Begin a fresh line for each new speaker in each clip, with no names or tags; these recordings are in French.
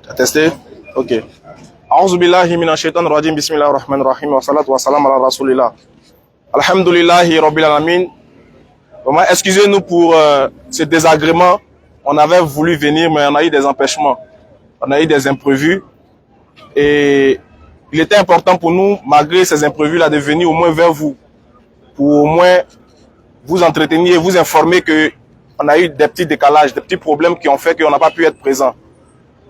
T'as testé? Ok. A'udhu billahi minash shaitanir rajim. Bismillahir rahmanir rahim. Wa salatu wa salam ala rasulillah. Alhamdulillahi rabbil alamin. Vraiment, excusez-nous pour ce désagrément. On avait voulu venir, mais on a eu des empêchements. On a eu des imprévus. Et il était important pour nous, malgré ces imprévus-là, de venir au moins vers vous. Pour au moins vous entretenir et vous informer que on a eu des petits décalages, des petits problèmes qui ont fait qu'on n'a pas pu être présent.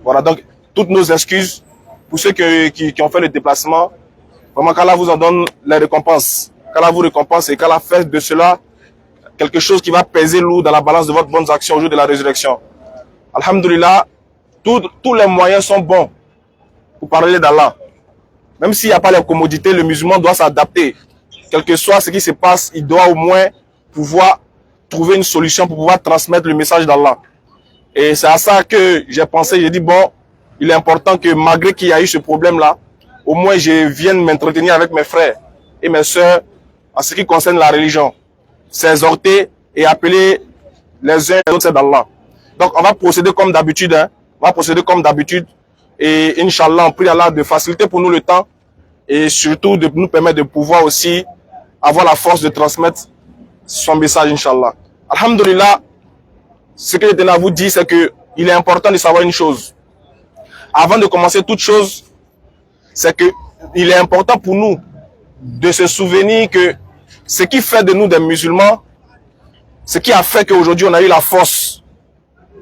Voilà, donc toutes nos excuses pour ceux qui ont fait le déplacement. Vraiment, qu'Allah vous en donne les récompenses. Qu'Allah vous récompense et qu'Allah fait de cela quelque chose qui va peser lourd dans la balance de votre bonne action au jour de la résurrection. Alhamdulillah, tous les moyens sont bons pour parler d'Allah. Même s'il n'y a pas les commodités, le musulman doit s'adapter. Quel que soit ce qui se passe, il doit au moins pouvoir trouver une solution pour pouvoir transmettre le message d'Allah. Et c'est à ça que j'ai pensé, j'ai dit bon, il est important que malgré qu'il y a eu ce problème-là, au moins je vienne m'entretenir avec mes frères et mes sœurs en ce qui concerne la religion. S'exhorter et appeler les uns et les autres d'Allah. Donc on va procéder comme d'habitude, hein. On va procéder comme d'habitude. Et Inch'Allah, on prie Allah de faciliter pour nous le temps et surtout de nous permettre de pouvoir aussi avoir la force de transmettre son message, Inch'Allah. Alhamdulillah, ce que je tenais à vous dire, c'est que il est important de savoir une chose. Avant de commencer toute chose, c'est que il est important pour nous de se souvenir que ce qui fait de nous des musulmans, ce qui a fait qu'aujourd'hui on a eu la force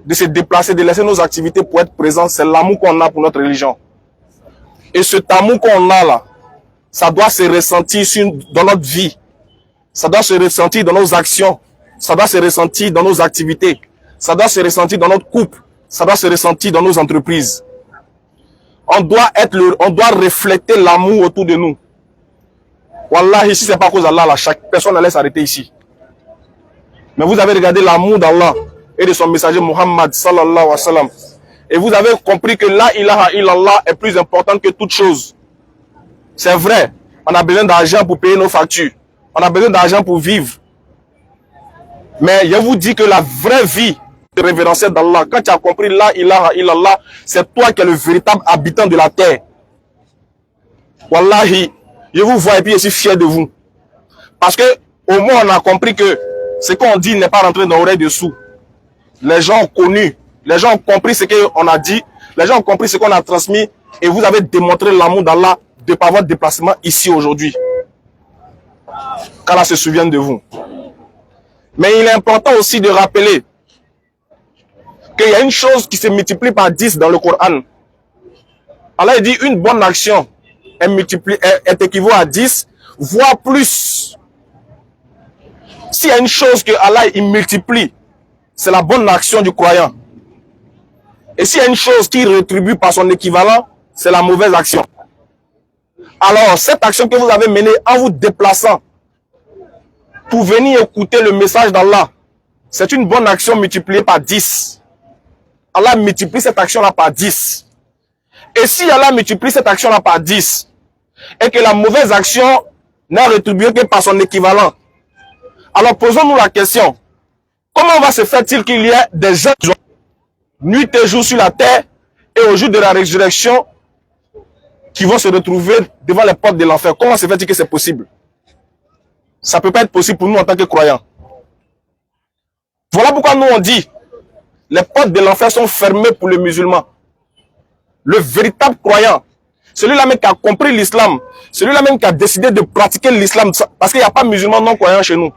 de se déplacer, de laisser nos activités pour être présents, c'est l'amour qu'on a pour notre religion. Et cet amour qu'on a là, ça doit se ressentir dans notre vie. Ça doit se ressentir dans nos actions. Ça doit se ressentir dans nos activités. Ça doit se ressentir dans notre couple. Ça doit se ressentir dans nos entreprises. On doit refléter l'amour autour de nous. Wallah, ici, c'est pas à cause d'Allah, là, chaque personne allait s'arrêter ici. Mais vous avez regardé l'amour d'Allah et de son messager Muhammad sallallahu alayhi wa sallam. Et vous avez compris que la ilaha illallah est plus importante que toute chose. C'est vrai, on a besoin d'argent pour payer nos factures. On a besoin d'argent pour vivre. Mais je vous dis que la vraie vie de révérencier d'Allah, quand tu as compris la ilaha illallah, c'est toi qui es le véritable habitant de la terre. Wallahi, je vous vois et puis je suis fier de vous. Parce que au moins on a compris que ce qu'on dit n'est pas rentré dans l'oreille dessous. Les gens ont connu, les gens ont compris ce qu'on a dit, les gens ont compris ce qu'on a transmis et vous avez démontré l'amour d'Allah de par votre déplacement ici aujourd'hui. Qu'Allah se souvienne de vous. Mais il est important aussi de rappeler qu'il y a une chose qui se multiplie par 10 dans le Coran. Allah dit une bonne action est équivaut à 10, voire plus. S'il y a une chose que Allah il multiplie, c'est la bonne action du croyant. Et s'il y a une chose qui rétribue par son équivalent, c'est la mauvaise action. Alors, cette action que vous avez menée en vous déplaçant pour venir écouter le message d'Allah, c'est une bonne action multipliée par 10. Allah multiplie cette action-là par 10. Et si Allah multiplie cette action-là par 10, et que la mauvaise action n'est rétribuée que par son équivalent, alors posons-nous la question, comment va se faire-il qu'il y ait des gens qui ont nuit et jour sur la terre, et au jour de la résurrection, qui vont se retrouver devant les portes de l'enfer? Comment se fait-il que c'est possible? Ça ne peut pas être possible pour nous en tant que croyants. Voilà pourquoi nous on dit, les portes de l'enfer sont fermées pour le musulman. Le véritable croyant, celui-là même qui a compris l'islam, celui-là même qui a décidé de pratiquer l'islam, parce qu'il n'y a pas de musulman non croyant chez nous.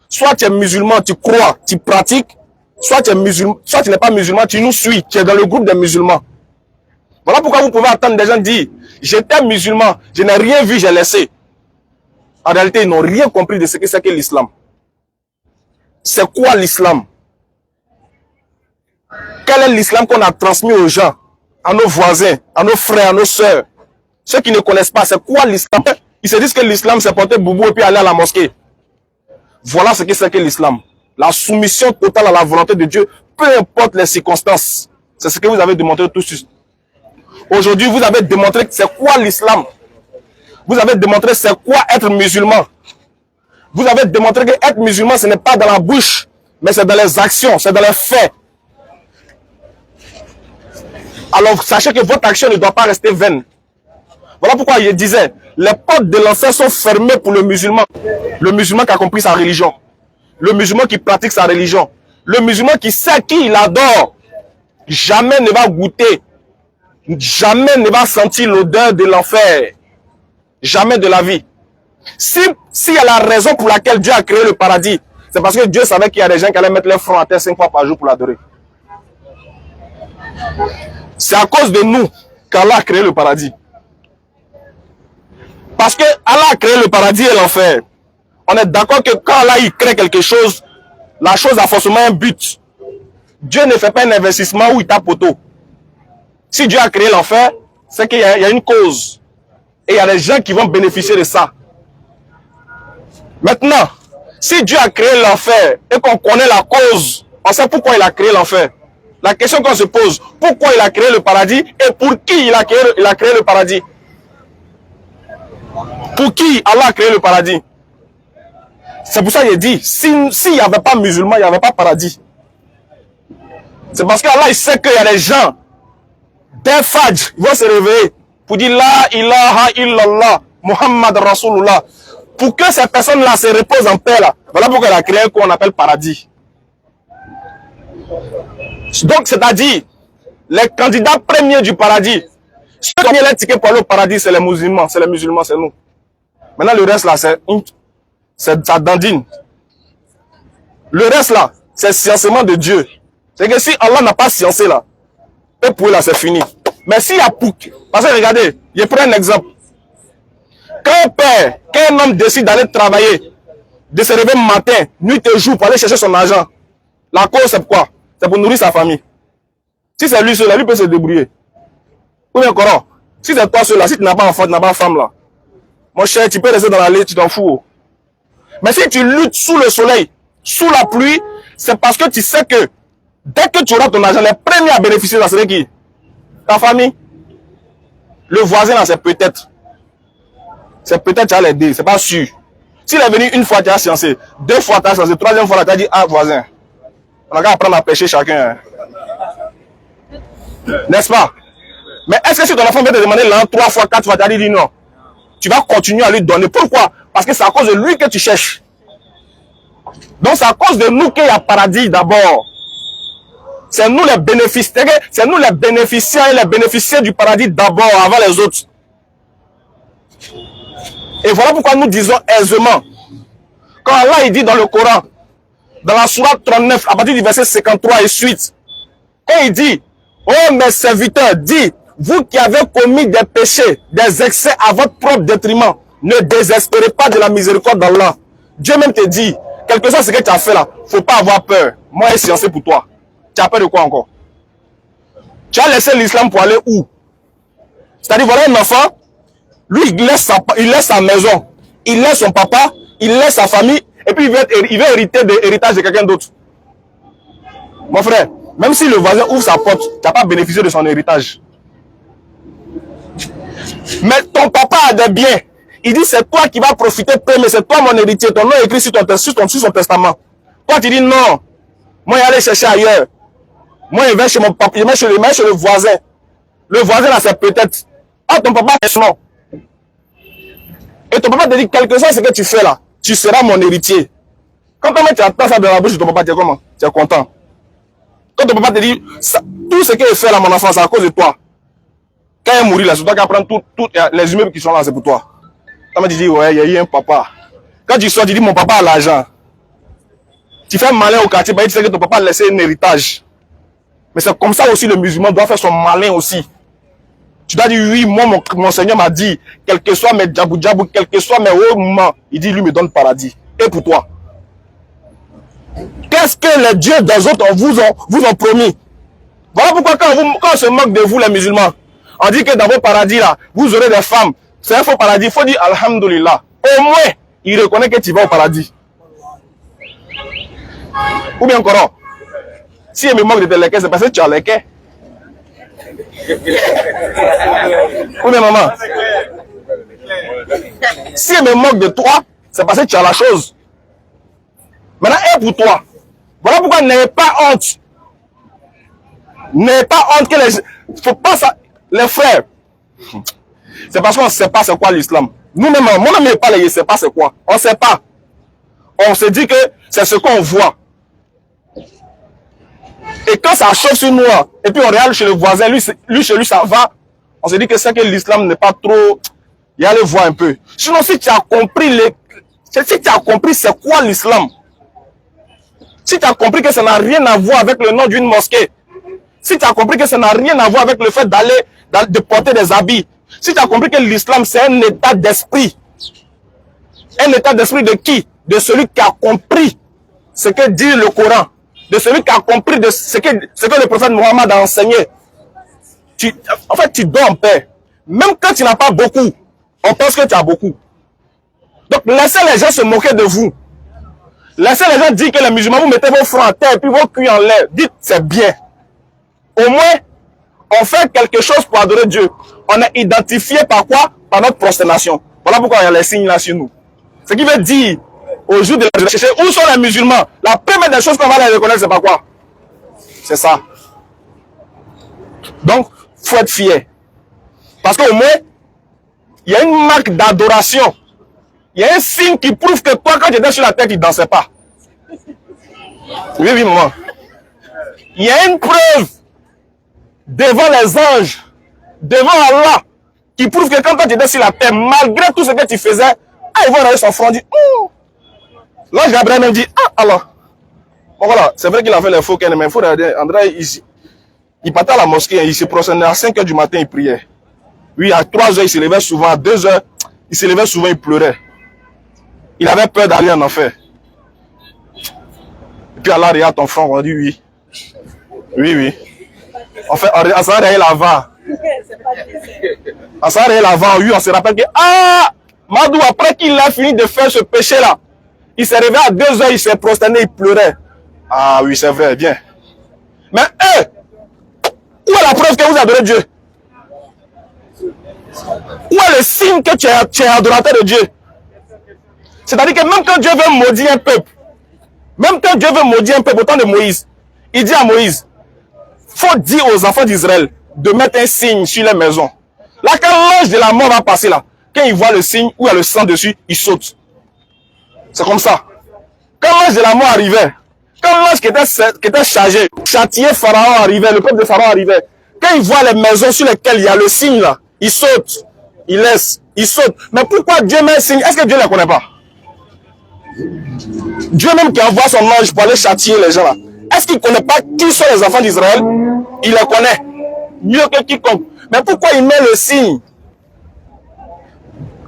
Soit tu es musulman, tu crois, tu pratiques, soit tu es musulman, soit tu n'es pas musulman, tu nous suis, tu es dans le groupe des musulmans. Voilà pourquoi vous pouvez entendre des gens dire, j'étais musulman, je n'ai rien vu, j'ai laissé. En réalité, ils n'ont rien compris de ce que c'est que l'islam. C'est quoi l'islam? Quel est l'islam qu'on a transmis aux gens, à nos voisins, à nos frères, à nos sœurs? Ceux qui ne connaissent pas, c'est quoi l'islam? Ils se disent que l'islam, c'est porter boubou et puis aller à la mosquée. Voilà ce que c'est que l'islam. La soumission totale à la volonté de Dieu, peu importe les circonstances. C'est ce que vous avez démontré tout de suite. Aujourd'hui, vous avez démontré que c'est quoi l'islam. Vous avez démontré c'est quoi être musulman. Vous avez démontré que être musulman, ce n'est pas dans la bouche, mais c'est dans les actions, c'est dans les faits. alors sachez que votre action ne doit pas rester vaine. Voilà pourquoi je disais, les portes de l'enfer sont fermées pour le musulman. Le musulman qui a compris sa religion. Le musulman qui pratique sa religion. Le musulman qui sait qui il adore. Jamais ne va goûter. Jamais ne va sentir l'odeur de l'enfer. Jamais de la vie. S'il y a la raison pour laquelle Dieu a créé le paradis, c'est parce que Dieu savait qu'il y a des gens qui allaient mettre leur front à terre 5 fois par jour pour l'adorer. C'est à cause de nous qu'Allah a créé le paradis. Parce que Allah a créé le paradis et l'enfer. On est d'accord que quand Allah il crée quelque chose, la chose a forcément un but. Dieu ne fait pas un investissement où il tape poteau. Si Dieu a créé l'enfer, c'est qu'il y a une cause. Et il y a des gens qui vont bénéficier de ça. Maintenant, si Dieu a créé l'enfer et qu'on connaît la cause, on sait pourquoi il a créé l'enfer. La question qu'on se pose, pourquoi il a créé le paradis et pour qui il a créé le paradis? Pour qui Allah a créé le paradis? C'est pour ça qu'il dit, s'il n'y avait pas musulman, il n'y avait pas paradis. C'est parce qu'Allah il sait qu'il y a des gens, des fajr, ils vont se réveiller pour dire La ilaha illallah, Muhammad Rasulullah. Pour que ces personnes-là se reposent en paix là. Voilà pourquoi il a créé ce qu'on appelle paradis. Donc, c'est-à-dire, les candidats premiers du paradis, ceux qui ont les tickets pour aller au paradis, c'est les musulmans, c'est nous. Maintenant, le reste là, ça dandine. Le reste là, c'est sciencement de Dieu. C'est que si Allah n'a pas sciencé là, et pour là, c'est fini. Mais s'il y a pour... Parce que regardez, je prends un exemple. Quand un père, quand un homme décide d'aller travailler, de se réveiller matin, nuit et jour pour aller chercher son argent, la cause c'est quoi? C'est pour nourrir sa famille. Si c'est lui seul, lui peut se débrouiller. Ou bien encore, si c'est toi seul là, si tu n'as pas enfant, tu n'as pas femme là, mon cher, tu peux rester dans l'allée, tu t'en fous. Mais si tu luttes sous le soleil, sous la pluie, c'est parce que tu sais que dès que tu auras ton argent, les premiers à bénéficier, ça serait qui? Ta famille. Le voisin là, c'est peut-être. C'est peut-être tu as l'aider, c'est pas sûr. S'il est venu une fois, tu as sciencé. 2 fois, tu as sciencé. 3e fois, tu as dit, ah, voisin. On a qu'à apprendre à pêcher chacun. N'est-ce pas? Mais est-ce que si ton enfant vient te demander l'an 3 fois, 4 fois, tu as dit non? Tu vas continuer à lui donner. Pourquoi? Parce que c'est à cause de lui que tu cherches. Donc c'est à cause de nous qu'il y a paradis d'abord. C'est nous les bénéficiaires. C'est nous les bénéficiaires et les bénéficiaires du paradis d'abord avant les autres. Et voilà pourquoi nous disons aisément. Quand Allah il dit dans le Coran, dans la sourate 39, à partir du verset 53 et suite, quand il dit, oh mes serviteurs, dis, vous qui avez commis des péchés, des excès à votre propre détriment, ne désespérez pas de la miséricorde d'Allah. Dieu même te dit, quel que soit ce que tu as fait là, faut pas avoir peur. Moi, je suis sciencé pour toi. Tu as peur de quoi encore? Tu as laissé l'islam pour aller où? C'est-à-dire, voilà un enfant, lui, il laisse sa maison, il laisse son papa, il laisse sa famille, et puis il veut hériter de l'héritage de quelqu'un d'autre. Mon frère, même si le voisin ouvre sa porte, tu n'as pas bénéficié de son héritage. Mais ton papa a des biens. Il dit, c'est toi qui vas profiter premier, c'est toi mon héritier, ton nom est écrit sur son testament. Toi, tu dis non, moi, il aller chercher ailleurs. Moi, il va chez mon papa, il va chez le voisin. Le voisin, là, c'est peut-être. Ah, ton papa est non. Et ton papa te dit, quel que soit ce que tu fais là, tu seras mon héritier. Quand tu attends ça dans la bouche de ton papa, tu es comment? Tu es content. Quand ton papa te dit, ça, tout ce qu'il fait là, mon enfant, c'est à cause de toi. Quand il mourit là, c'est toi qui apprends tous les immeubles qui sont là, c'est pour toi. Quand tu dis, ouais, il y a eu un papa. Quand tu sors, tu dis, mon papa a l'argent. Tu fais malin au quartier, tu sais que ton papa a laissé un héritage. Mais c'est comme ça aussi le musulman doit faire son malin aussi. Tu dois dire, oui, moi, mon Seigneur m'a dit, quel que soit mes djabou, quel que soit mes hauts moments, il dit, lui me donne paradis. Et pour toi? Qu'est-ce que les dieux des autres vous ont promis? Voilà pourquoi quand on se moque de vous, les musulmans, on dit que dans vos paradis, là, vous aurez des femmes. C'est un faux paradis. Il faut dire, alhamdoulilah. Au moins, il reconnaît que tu vas au paradis. Ou bien encore, si il me moque de tes lekés, c'est parce que tu as lekés. Ou bien maman, si il me moque de toi, c'est parce que tu as la chose. Maintenant, et pour toi, voilà pourquoi n'ayez pas honte. N'ayez pas honte que les... Faut pas ça... Les frères, c'est parce qu'on ne sait pas c'est quoi l'islam. Nous-mêmes, moi-même, je ne pas, sait pas c'est quoi. On ne sait pas. On se dit que c'est ce qu'on voit. Et quand ça chauffe sur nous, et puis on regarde chez le voisin, lui chez lui ça va, on se dit que c'est que l'islam n'est pas trop... Il y a le voir un peu. Sinon, si tu as compris c'est quoi l'islam, si tu as compris que ça n'a rien à voir avec le nom d'une mosquée, si tu as compris que ça n'a rien à voir avec le fait de porter des habits, si tu as compris que l'islam c'est un état d'esprit, un état d'esprit de qui? De celui qui a compris ce que dit le Coran, de celui qui a compris de ce que le prophète Mohammed a enseigné. En fait, tu dors en paix. Même quand tu n'as pas beaucoup, on pense que tu as beaucoup. Donc, laissez les gens se moquer de vous. Laissez les gens dire que les musulmans, vous mettez vos fronts en terre et puis vos culs en l'air. Dites, c'est bien. Au moins, on fait quelque chose pour adorer Dieu. On est identifié par quoi? Par notre prosternation. Voilà pourquoi il y a les signes là sur nous. Ce qui veut dire, au jour de la chercher, où sont les musulmans? La première des choses qu'on va les reconnaître, c'est pas quoi? C'est ça. Donc, il faut être fier. Parce qu'au moins, il y a une marque d'adoration. Il y a un signe qui prouve que toi, quand tu étais sur la terre, tu ne dansais pas. Oui, maman. Il y a une preuve devant les anges, devant Allah, qui prouve que quand tu étais sur la terre, malgré tout ce que tu faisais, ils vont regarder son front, dit, l'ange Gabriel même dit, Allah. Bon voilà, c'est vrai qu'il a fait les faux qu'elle, mais il faut regarder, André, il partait à la mosquée, il se prosternait à 5 h du matin, il priait. Oui, à 3 h, il se levait souvent, à 2 h, il se levait souvent, il pleurait. Il avait peur d'aller en enfer. Et puis Allah regarde ton front, on dit oui. Oui, oui. En fait, en s'en réveille l'avant. En s'en réveille l'avant, oui, on se rappelle que, Madou, après qu'il a fini de faire ce péché-là, il s'est réveillé à 2 h, il s'est prosterné, il pleurait. Ah oui, c'est vrai, bien. Mais où est la preuve que vous adorez Dieu? Où est le signe que tu es adorateur de Dieu? C'est-à-dire que même quand Dieu veut maudire un peuple, au temps de Moïse, il dit à Moïse, faut dire aux enfants d'Israël de mettre un signe sur les maisons. Là, quand l'ange de la mort va passer là, quand il voit le signe où il y a le sang dessus, il saute. C'est comme ça. Quand l'ange de la mort arrivait, quand l'ange qui était chargé, châtier Pharaon arrivait, le peuple de Pharaon arrivait, quand il voit les maisons sur lesquelles il y a le signe là, il saute, il laisse, il saute. Mais pourquoi Dieu met un signe? Est-ce que Dieu ne les connaît pas? Dieu même qui envoie son ange pour aller châtier les gens là, est-ce qu'il ne connaît pas qui sont les enfants d'Israël? Il les connaît mieux que quiconque. Mais pourquoi il met le signe?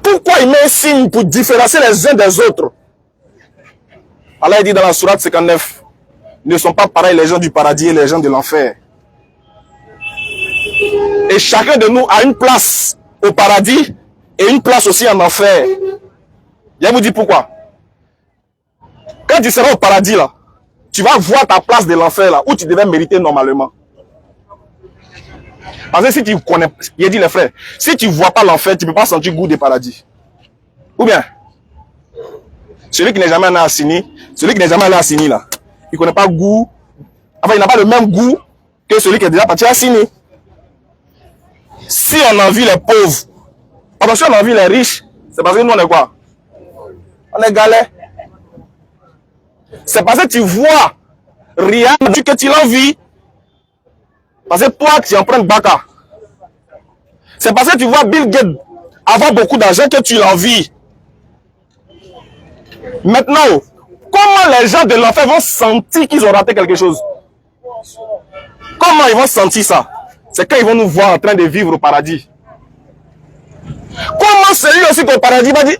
Pourquoi il met un signe pour différencier les uns des autres? Allah dit dans la sourate 59, ne sont pas pareils les gens du paradis et les gens de l'enfer. Et chacun de nous a une place au paradis et une place aussi en enfer. Je vous dis pourquoi. Quand tu seras au paradis là, tu vas voir ta place de l'enfer là, où tu devais mériter normalement. Parce que si tu connais, il a dit les frères, si tu ne vois pas l'enfer, tu ne peux pas sentir le goût du paradis. Ou bien, celui qui n'est jamais allé à Sini, là, il ne connaît pas le goût, enfin il n'a pas le même goût que celui qui est déjà parti à Sini. Si on envie les pauvres, si on envie les riches, c'est parce que nous on est quoi? On est galère. C'est parce que tu vois rien que tu l'envies. Parce que toi, tu empruntes Baka. C'est parce que tu vois Bill Gates avoir beaucoup d'argent que tu l'envies. Maintenant, comment les gens de l'enfer vont sentir qu'ils ont raté quelque chose? Comment ils vont sentir ça? C'est quand ils vont nous voir en train de vivre au paradis. Comment celui aussi au paradis va dire,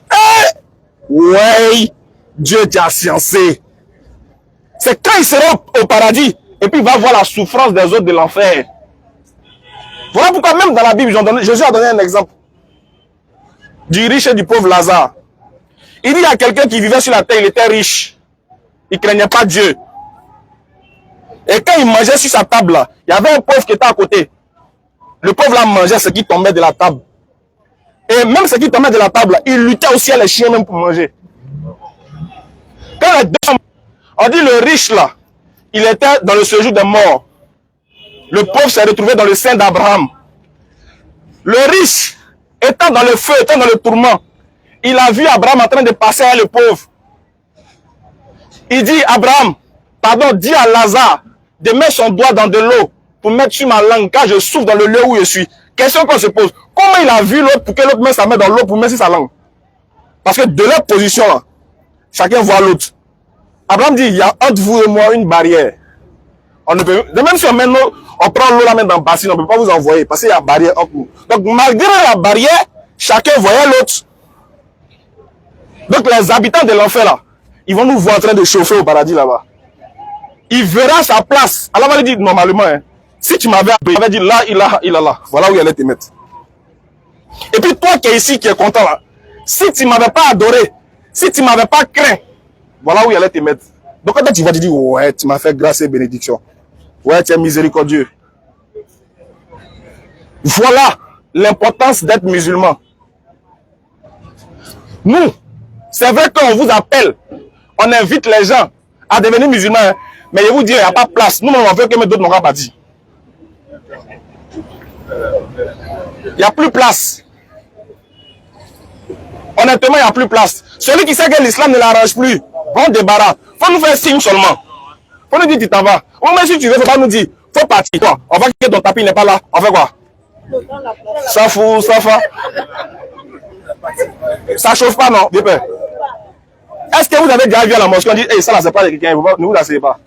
ouais, Dieu t'a sciencé. C'est quand il sera au paradis et puis il va voir la souffrance des autres de l'enfer. Voilà pourquoi même dans la Bible, Jésus a donné un exemple du riche et du pauvre Lazare. Il dit à quelqu'un qui vivait sur la terre, il était riche. Il ne craignait pas Dieu. Et quand il mangeait sur sa table, là, il y avait un pauvre qui était à côté. Le pauvre là mangeait ce qui tombait de la table. Et même ce qui tombait de la table, là, il luttait aussi à les chiens même pour manger. Quand les deux, on dit le riche là, il était dans le séjour des morts. Le pauvre s'est retrouvé dans le sein d'Abraham. Le riche, étant dans le feu, étant dans le tourment, il a vu Abraham en train de passer à le pauvre. Il dit, Abraham, pardon, dis à Lazare de mettre son doigt dans de l'eau pour mettre sur ma langue, car je souffre dans le lieu où je suis. Question qu'on se pose, comment il a vu l'autre pour que l'autre mette sa main dans l'eau pour mettre sur sa langue? Parce que de leur position là, chacun voit l'autre. Abraham dit, il y a entre vous et moi une barrière. On ne peut, même si on prend l'eau la main dans le bassin, on ne peut pas vous envoyer parce qu'il y a une barrière entre nous. Donc malgré la barrière, chacun voyait l'autre. Donc les habitants de l'enfer là, ils vont nous voir en train de chauffer au paradis là-bas. Il verra sa place. Allah va lui dire normalement, hein, si tu m'avais dit là, il a là, voilà où il allait te mettre. Et puis toi qui es ici, qui es content là, si tu ne m'avais pas adoré, si tu ne m'avais pas craint, voilà où il allait te mettre. Donc quand tu vas te dire, ouais, tu m'as fait grâce et bénédiction. Ouais, tu es miséricordieux. Voilà l'importance d'être musulman. Nous, c'est vrai qu'on vous appelle, on invite les gens à devenir musulmans, hein, mais je vous dis, il n'y a pas de place. Nous, on veut que d'autres n'ont pas bâti. Il n'y a plus de place. Honnêtement, il n'y a plus de place. Celui qui sait que l'islam ne l'arrange plus, bon débarras. Il faut nous faire signe seulement. Il faut nous dire, tu t'en vas. Ou même si tu veux, il ne faut pas nous dire, il faut partir. Toi, on va que ton tapis n'est pas là. On fait quoi? Ça fout, ça fait. Ça chauffe pas, non? Est-ce que vous avez déjà vu à la mosquée, on dit, hey, ça là, c'est pas de quelqu'un, ne vous laissez pas.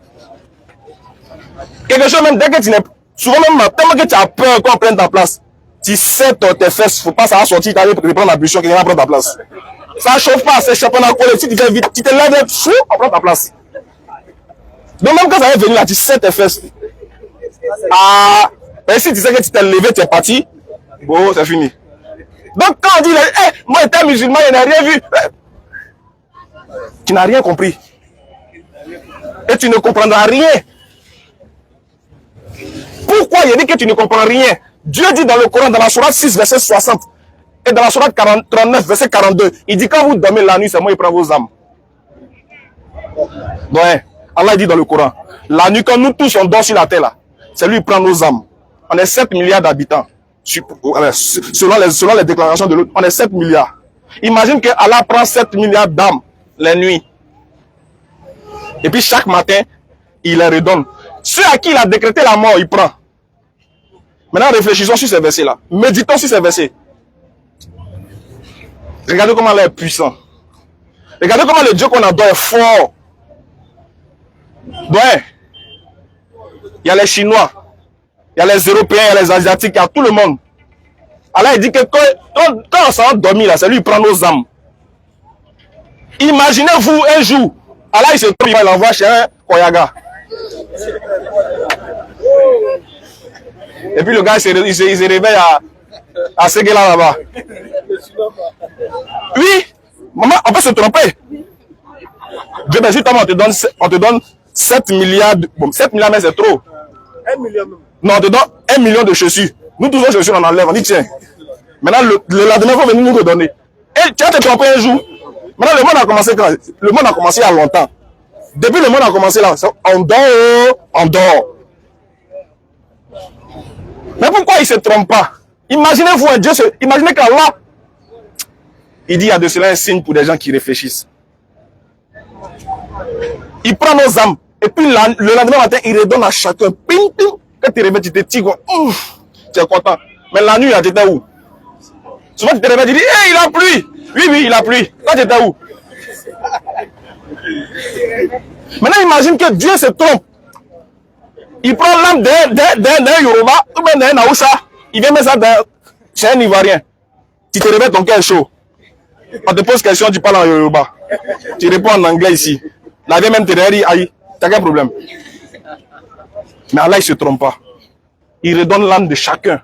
Quelque chose, même dès que tu n'es. Souvent, même, tellement que tu as peur qu'on prenne ta place, tu sais tes fesses, faut pas ça va sortir, tu arrives pour prendre la bûche, quelqu'un va prendre ta place. Ça chauffe pas, c'est championnat collé, si tu fais vite, tu te lèves, fou, on prend ta place. Donc, même quand ça va venir là, tu sais tes fesses. Ah, mais si tu sais que tu t'es levé, tu es parti, bon, c'est fini. Donc, quand on dit, hey, moi, j'étais musulman, je n'ai rien vu. Tu n'as rien compris. Et tu ne comprendras rien. Pourquoi il dit que tu ne comprends rien? Dieu dit dans le Coran, dans la sourate 6, verset 60, et dans la sourate 39, verset 42, il dit quand vous dormez la nuit, c'est moi qui prends vos âmes. Ouais, Allah dit dans le Coran, la nuit quand nous tous on dort sur la terre là, c'est lui qui prend nos âmes. On est 7 milliards d'habitants. Selon les déclarations de l'autre, on est 7 milliards. Imagine que Allah prend 7 milliards d'âmes les nuits. Et puis chaque matin, il les redonne. Ceux à qui il a décrété la mort, il prend. Maintenant, réfléchissons sur ces versets-là. Méditons sur ces versets. Regardez comment Allah est puissant. Regardez comment le Dieu qu'on adore est fort. Ouais. Il y a les Chinois, il y a les Européens, il y a les Asiatiques, il y a tout le monde. Allah il dit que quand on s'en dormir là, c'est lui qui prend nos âmes. Imaginez-vous un jour, Allah il se trouve, il envoie chez un Koyaga. Et puis le gars il se réveille à Séguéla là-bas. Oui, maman, on peut se tromper. Dieu merci, on te donne 7 milliards. Bon, 7 milliards, mais c'est trop.
1 million même.
Non, on te donne 1 million de chaussures. Nous tous nos chaussures, on enlève, on dit tiens. Maintenant, le lendemain, il faut venir nous redonner. Et tu vas te tromper un jour. Maintenant, le monde a commencé quand? Le monde a commencé il y a longtemps. Depuis le monde a commencé là, on dort, on dort. Mais pourquoi il ne se trompe pas? Imaginez-vous un Dieu, imaginez qu'Allah, il dit il y a de cela un signe pour des gens qui réfléchissent. Il prend nos âmes, et puis le lendemain matin, il redonne à chacun. Ping, ping. Quand tu réveilles, tu te tigres, tu es content. Mais la nuit, tu étais où? Souvent, tu te réveilles, tu dis, hey, il a plu. Oui, il a plu. Toi, tu étais où? Maintenant, imagine que Dieu se trompe. Il prend l'âme d'un Yoruba ou même d'un Aoussa. Il vient mettre ça chez un Ivoirien. Tu te réveilles, ton cœur est chaud. On te pose question, tu parles en Yoruba. Tu réponds en anglais ici. La vie même te dit, aïe, t'as quel problème? Mais Allah, il ne se trompe pas. Il redonne l'âme de chacun.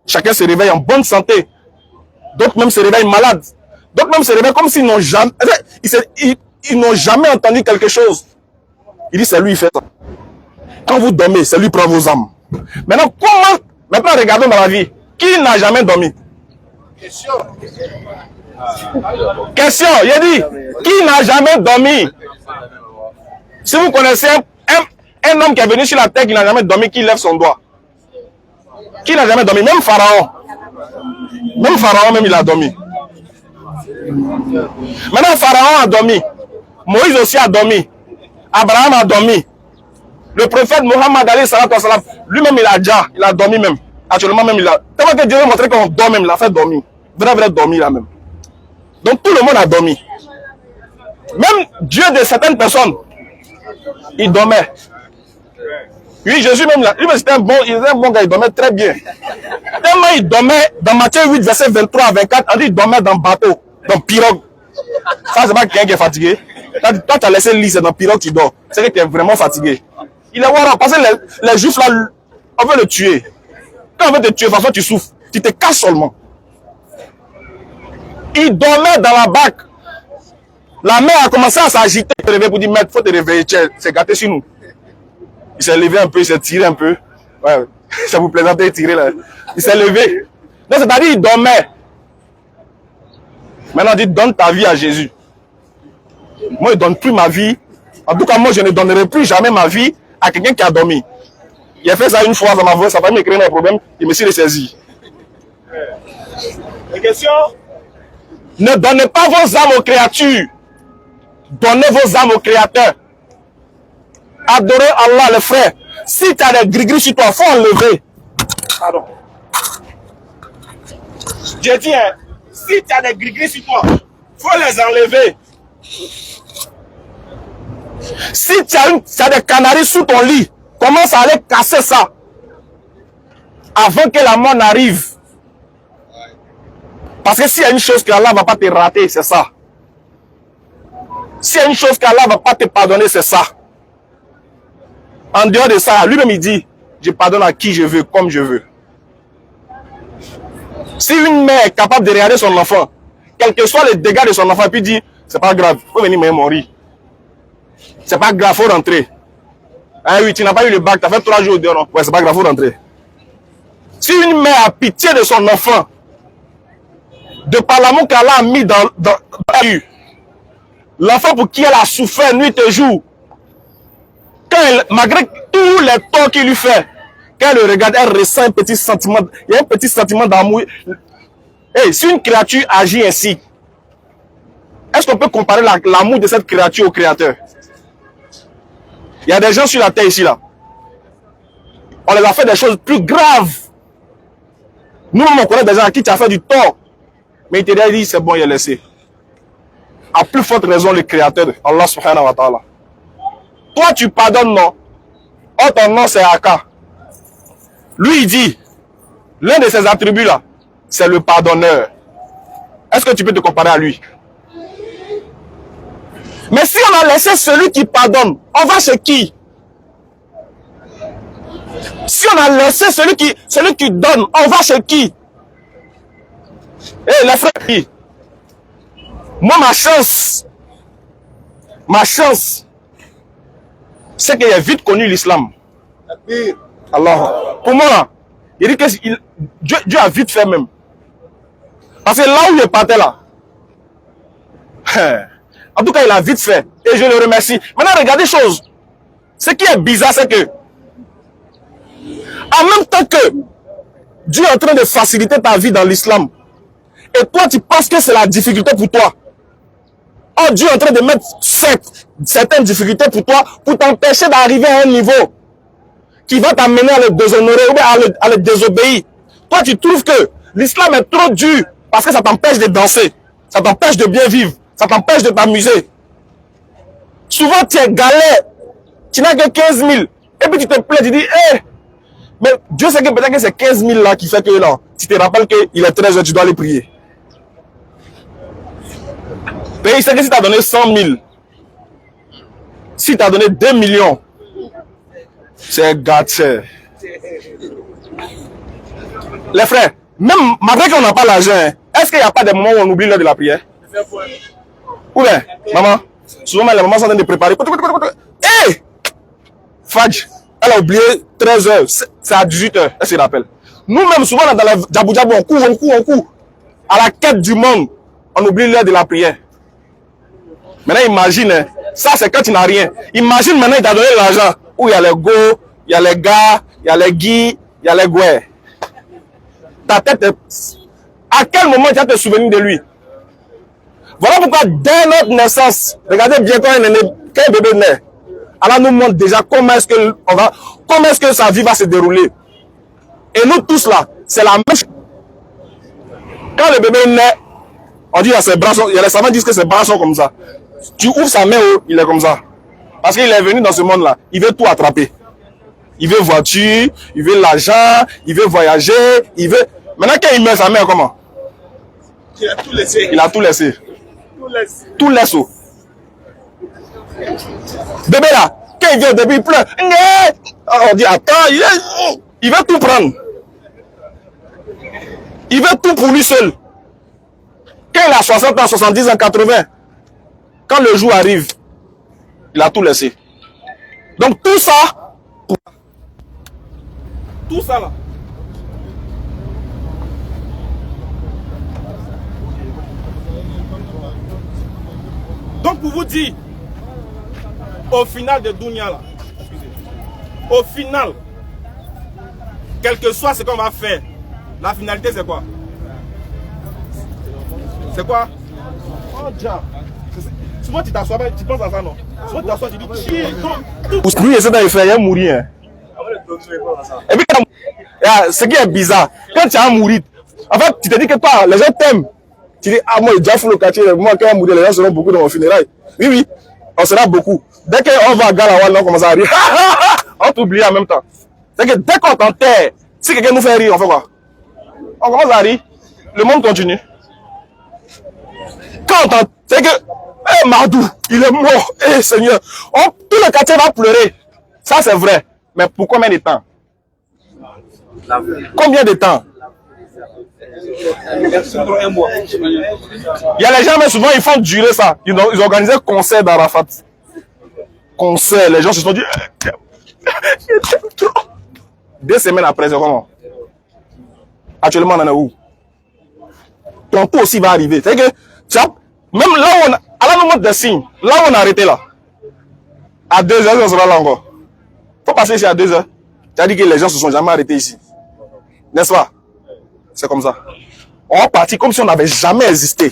Chacun se réveille en bonne santé. D'autres même se réveillent malades. D'autres même se réveillent comme s'ils n'ont jamais, ils n'ont jamais entendu quelque chose. Il dit, c'est lui qui fait ça. Quand vous dormez, c'est lui qui prend vos âmes. Maintenant, regardons dans la vie. Qui n'a jamais dormi? Question, il a dit, qui n'a jamais dormi? Si vous connaissez Un homme qui est venu sur la terre qui n'a jamais dormi, qui lève son doigt. Qui n'a jamais dormi? Même Pharaon. Même Pharaon, même il a dormi. Maintenant, Pharaon a dormi. Moïse aussi a dormi. Abraham a dormi. Le prophète Mohammed lui-même il a dormi même. Actuellement même il a. Tellement que Dieu a montré qu'on dort même, il a fait dormir. Vrai dormir là même. Donc tout le monde a dormi. Même Dieu de certaines personnes, il dormait. Oui, Jésus même là, lui c'était un bon gars, il dormait très bien. Tellement il dormait, dans Matthieu 8, verset 23 à 24, on dit il dormait dans le bateau, dans le pirogue. Ça, c'est pas quelqu'un qui est fatigué. Toi, tu as laissé le lit, c'est dans le pirogue que tu dors. C'est que tu es vraiment fatigué. Il est voilà, parce que les juifs là, on veut le tuer. Quand on veut te tuer, de toute façon, tu souffres. Tu te casses seulement. Il dormait dans la barque. La mer a commencé à s'agiter. Il s'est levé pour dire, maître, il faut te réveiller, c'est gâté sur nous. Il s'est levé un peu, il s'est tiré un peu. Ouais, ça vous plaisante de tirer là. Il s'est levé. Donc, c'est-à-dire, il dormait. Maintenant, il dit, donne ta vie à Jésus. Moi, je ne donne plus ma vie. En tout cas, moi, je ne donnerai plus jamais ma vie à quelqu'un qui a dormi. Il a fait ça une fois, ça va me créer un problème. Il me s'est ressaisi.
La question?
Ne donnez pas vos âmes aux créatures. Donnez vos âmes au Créateur. Adorez Allah, le frère. Si tu as des gris-gris sur toi, il faut enlever.
Pardon. J'ai dit, hein, si tu as des gris-gris sur toi, il faut les enlever.
Si tu as des canaris sous ton lit, commence à aller casser ça. Avant que la mort n'arrive. Parce que s'il y a une chose qu'Allah ne va pas te rater, c'est ça. S'il y a une chose qu'Allah ne va pas te pardonner, c'est ça. En dehors de ça, lui-même il dit, je pardonne à qui je veux, comme je veux. Si une mère est capable de regarder son enfant, quels que soient les dégâts de son enfant, puis dit, c'est pas grave, faut venir me mourir. C'est pas grave, faut rentrer. Ah oui, tu n'as pas eu le bac, tu as fait 3 jours dehors. Ouais, c'est pas grave, faut rentrer. Si une mère a pitié de son enfant, de par l'amour qu'elle a mis dans l'enfant pour qui elle a souffert nuit et jour, malgré tous les torts qu'il lui fait, quand elle le regarde, elle ressent un petit sentiment, il y a un petit sentiment d'amour. Hey, si une créature agit ainsi, est-ce qu'on peut comparer l'amour de cette créature au Créateur? Il y a des gens sur la terre ici là. On les a fait des choses plus graves. Nous, on connaît des gens à qui tu as fait du tort. Mais il t'a dit, c'est bon, il a laissé. À plus forte raison, le Créateur, Allah subhanahu wa ta'ala. Toi, tu pardonnes, non? Oh, ton nom, c'est Aka. Lui, il dit, l'un de ses attributs là, c'est le pardonneur. Est-ce que tu peux te comparer à lui? Mais si on a laissé celui qui pardonne, on va chez qui? Si on a laissé celui qui donne, on va chez qui? Eh, les frères, moi, ma chance, c'est qu'il a vite connu l'islam. Alors, pour moi, il dit que Dieu a vite fait même. Parce que là où il partait là, en tout cas, il a vite fait. Et je le remercie. Maintenant, regardez chose. Ce qui est bizarre, c'est que, en même temps que Dieu est en train de faciliter ta vie dans l'islam, et toi, tu penses que c'est la difficulté pour toi. Oh, Dieu est en train de mettre certaines difficultés pour toi, pour t'empêcher d'arriver à un niveau qui va t'amener à le déshonorer ou bien à le désobéir. Toi, tu trouves que l'islam est trop dur parce que ça t'empêche de danser, ça t'empêche de bien vivre, ça t'empêche de t'amuser. Souvent, tu es galère, tu n'as que 15 000, et puis tu te plains, tu dis, hé, mais Dieu sait que peut-être que c'est 15 000 là qui fait que là, tu te rappelles qu'il est 13 h, tu dois aller prier. Mais il sait que si tu as donné 100 000, si tu as donné 2 millions, c'est gâté. Les frères, même malgré qu'on n'a pas l'argent, est-ce qu'il n'y a pas des moments où on oublie l'heure de la prière? Ou bien, maman, souvent les mamans sont en train de préparer. Hé! Fadj, elle a oublié 13 h, c'est à 18 h, elle se rappelle. Nous-mêmes, souvent dans la Djabou Djabou, on court. À la quête du monde, on oublie l'heure de la prière. Maintenant, imagine, ça c'est quand tu n'as rien. Imagine maintenant, il t'a donné l'argent. où il y a les Go, il y a les Ga, il y a les Guy, il y a les Goué. Ta tête est... À quel moment tu vas te souvenir de lui? Voilà pourquoi dès notre naissance, regardez bien quand un bébé naît, Allah nous montre déjà comment est-ce que sa vie va se dérouler. Et nous tous là, c'est la même chose. Quand le bébé naît, on dit il y a les savants qui disent que ses bras sont comme ça. Tu ouvres sa main, il est comme ça. Parce qu'il est venu dans ce monde-là, il veut tout attraper. Il veut voiture, il veut l'argent, il veut voyager, il veut... Maintenant quand il met sa main, comment?
Il a tout laissé.
Il a tout laissé. Tout laisse. Bébé là, quand il vient au début, il pleure. On dit attends, il veut tout prendre. Il veut tout pour lui seul. Quand il a 60 ans, 70 ans, 80, quand le jour arrive, il a tout laissé. Donc tout ça, là. Donc pour vous dire, au final de Dunia là, au final, quel que soit ce qu'on va faire, la finalité c'est quoi? C'est quoi? Oh Dieu. Souvent tu t'assois, tu penses à ça non? Souvent tu t'assois, tu dis chier. Lui essaie de faire, il va mourir. Hein. Et puis ce qui est bizarre, quand tu vas mourir, en fait tu te dis que toi, les gens t'aiment. Tu dis, ah moi j'ai déjà fait le quartier, moi quand je mourir, les gens seront beaucoup dans mon funérail. Oui, oui, on sera beaucoup. Dès qu'on va à Galawa, on commence à rire. On t'oublie en même temps. C'est que dès qu'on t'enterre, si quelqu'un nous fait rire, on fait quoi? On commence à rire, le monde continue. Quand on t'enterre, c'est que, eh Mardou, il est mort, eh Seigneur, tout le quartier va pleurer. Ça c'est vrai, mais pour combien de temps? Combien de temps? Il y a les gens, mais souvent ils font durer ça. Ils organisent un concert d'Arafat. Concert, les gens se sont dit, il t'aime trop. 2 semaines après, c'est comment? Actuellement, on en est où? Ton tour aussi va arriver. C'est que, même là où on a, à la montre des signes, là où on a arrêté là, à 2 heures, on sera là encore. Faut passer ici à 2 heures. Tu as dit que les gens se sont jamais arrêtés ici. N'est-ce pas? C'est comme ça. On va partir comme si on n'avait jamais existé.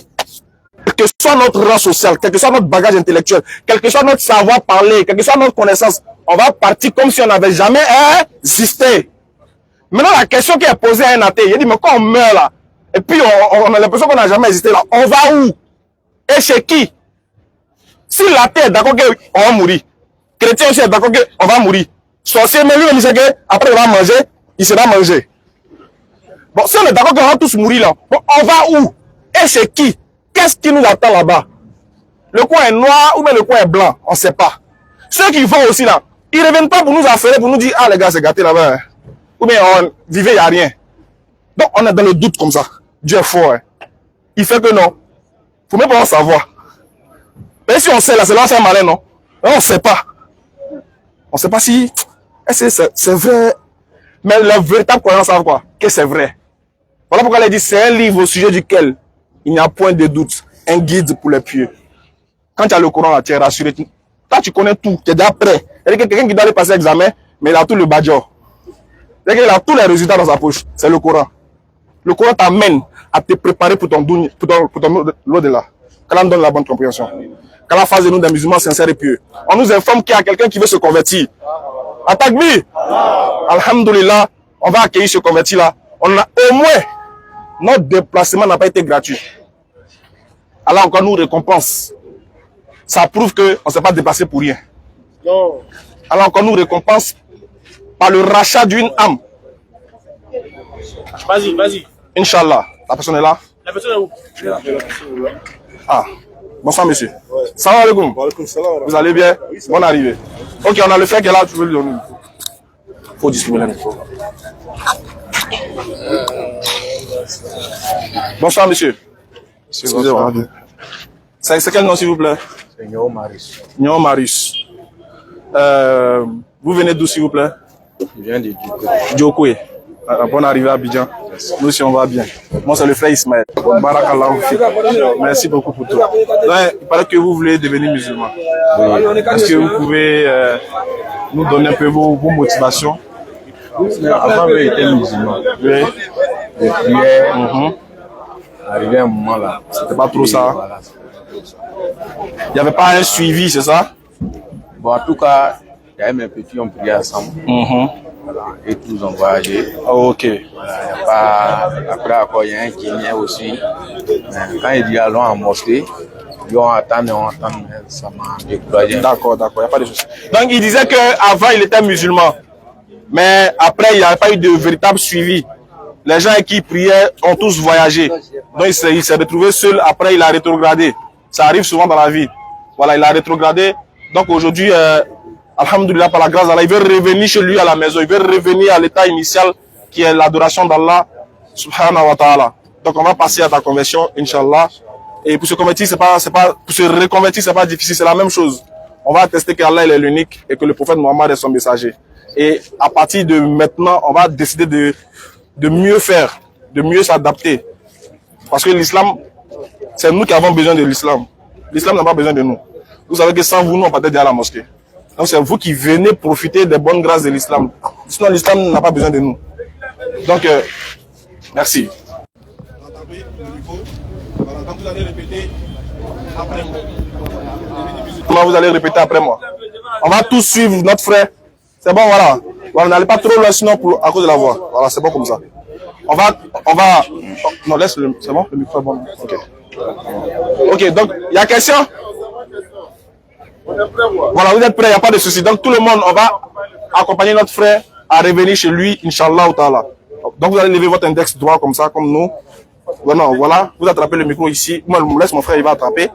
Quel que soit notre rang social, quel que soit notre bagage intellectuel, quel que soit notre savoir parler, quelle que soit notre connaissance, on va partir comme si on n'avait jamais existé. Maintenant, la question qui est posée à un athée, il dit, mais quand on meurt là, et puis on a l'impression qu'on n'a jamais existé là, on va où? Et chez qui? Si l'athée est d'accord qu'on va mourir, chrétien aussi est d'accord qu'on va mourir, sorcier, mais lui, il sait qu'après il va manger, il sera mangé. Bon, si on est d'accord qu'on va tous mourir là, bon, on va où? Et chez qui? Qu'est-ce qui nous attend là-bas? Le coin est noir ou bien le coin est blanc? On ne sait pas. Ceux qui vont aussi là, ils ne reviennent pas pour nous affairer, pour nous dire, ah les gars, c'est gâté là-bas. Hein. Ou bien on vivait, il n'y a rien. Donc on est dans le doute comme ça. Dieu est fort. Hein. Il fait que non. Il ne faut même pas en savoir. Mais si on sait là, c'est là c'est un malin, non? Mais on ne sait pas. On ne sait pas si c'est vrai. Mais la véritable croyance, c'est quoi? Que c'est vrai. Voilà pourquoi elle dit, c'est un livre au sujet duquel il n'y a point de doute. Un guide pour les pieux. Quand tu as le Coran là, tu es rassuré. Toi, tu connais tout. Tu es déjà prêt. Il y a quelqu'un qui doit aller passer l'examen, mais il a tout le badger. Il a tous les résultats dans sa poche. C'est le Coran. Le Coran t'amène à te préparer pour ton l'au-delà. Qu'Allah donne la bonne compréhension. Qu'Allah fasse de nous des musulmans sincères et pieux. On nous informe qu'il y a quelqu'un qui veut se convertir. Attaque-lui. Alhamdulillah, on va accueillir ce converti là. On a au moins, notre déplacement n'a pas été gratuit. Allah encore nous récompense. Ça prouve qu'on ne s'est pas déplacé pour rien. Non. Allah encore nous récompense par le rachat d'une âme.
Vas-y, vas-y.
Inch'Allah. La personne est là?
La personne est où?
Ah, bonsoir monsieur. Ouais. Salam alaikum. Vous allez bien? Bonne arrivée. Ok, on a le frère qui est là, tu veux lui donner. Faut distribuer les micros. Bonsoir monsieur. Excusez-moi. C'est quel nom s'il vous plaît?
C'est Nyo Marius.
Nyo Marius. Vous venez d'où s'il vous plaît?
Je viens de Djokoué.
Djokoué. Bonne arrivée à Abidjan. Nous aussi, on va bien. Moi, c'est le frère Ismaël. Barakallah. Merci beaucoup pour tout. Donc, il paraît que vous voulez devenir musulman. Oui. Est-ce que vous pouvez nous donner un peu vos motivations?
Avant, j'étais musulman.
Oui.
Je priais. Arrivé à un moment là.
C'était pas trop ça.
Voilà.
Il n'y avait pas un suivi, c'est ça?
Bon, en tout cas, il y avait mes petits, on priait ensemble. Voilà. Et tous ont voyagé.
Ok.
Voilà, y a pas... Après, encore, il y a un Guinéen aussi. Mais quand il dit allons en mosquée, on attend, mais ça m'a découragé.
D'accord, il n'y a pas de souci. Donc, il disait qu'avant, il était musulman. Mais après, il n'y avait pas eu de véritable suivi. Les gens qui priaient ont tous voyagé. Donc, il s'est retrouvé seul. Après, il a rétrogradé. Ça arrive souvent dans la vie. Voilà, il a rétrogradé. Donc, aujourd'hui, alhamdoulilah, par la grâce d'Allah, il veut revenir chez lui à la maison. Il veut revenir à l'état initial qui est l'adoration d'Allah, subhanahu wa ta'ala. Donc, on va passer à ta conversion, Inch'Allah. Et pour se convertir, pour se reconvertir, c'est pas difficile, c'est la même chose. On va attester qu'Allah est l'unique et que le prophète Mohammed est son messager. Et à partir de maintenant, on va décider de mieux faire, de mieux s'adapter. Parce que l'islam, c'est nous qui avons besoin de l'islam. L'islam n'a pas besoin de nous. Vous savez que sans vous, nous, on peut être à la mosquée. Donc c'est vous qui venez profiter des bonnes grâces de l'islam. Sinon, l'islam n'a pas besoin de nous. Donc, merci. Vous allez répéter après moi. Comment vous allez répéter après moi? On va tous suivre notre frère. C'est bon, voilà. Voilà, n'allez pas trop loin sinon à cause de la voix. Voilà, c'est bon comme ça. On va. Non, laisse le. C'est bon, le micro est bon. Ok. Ok, donc, il y a question? Voilà, vous êtes prêts, il n'y a pas de souci. Donc, tout le monde, on va accompagner notre frère à revenir chez lui, Inch'Allah ou Ta'ala. Donc, vous allez lever votre index droit comme ça, comme nous. Non, voilà, vous attrapez le micro ici. Moi, je me laisse mon frère, il va attraper.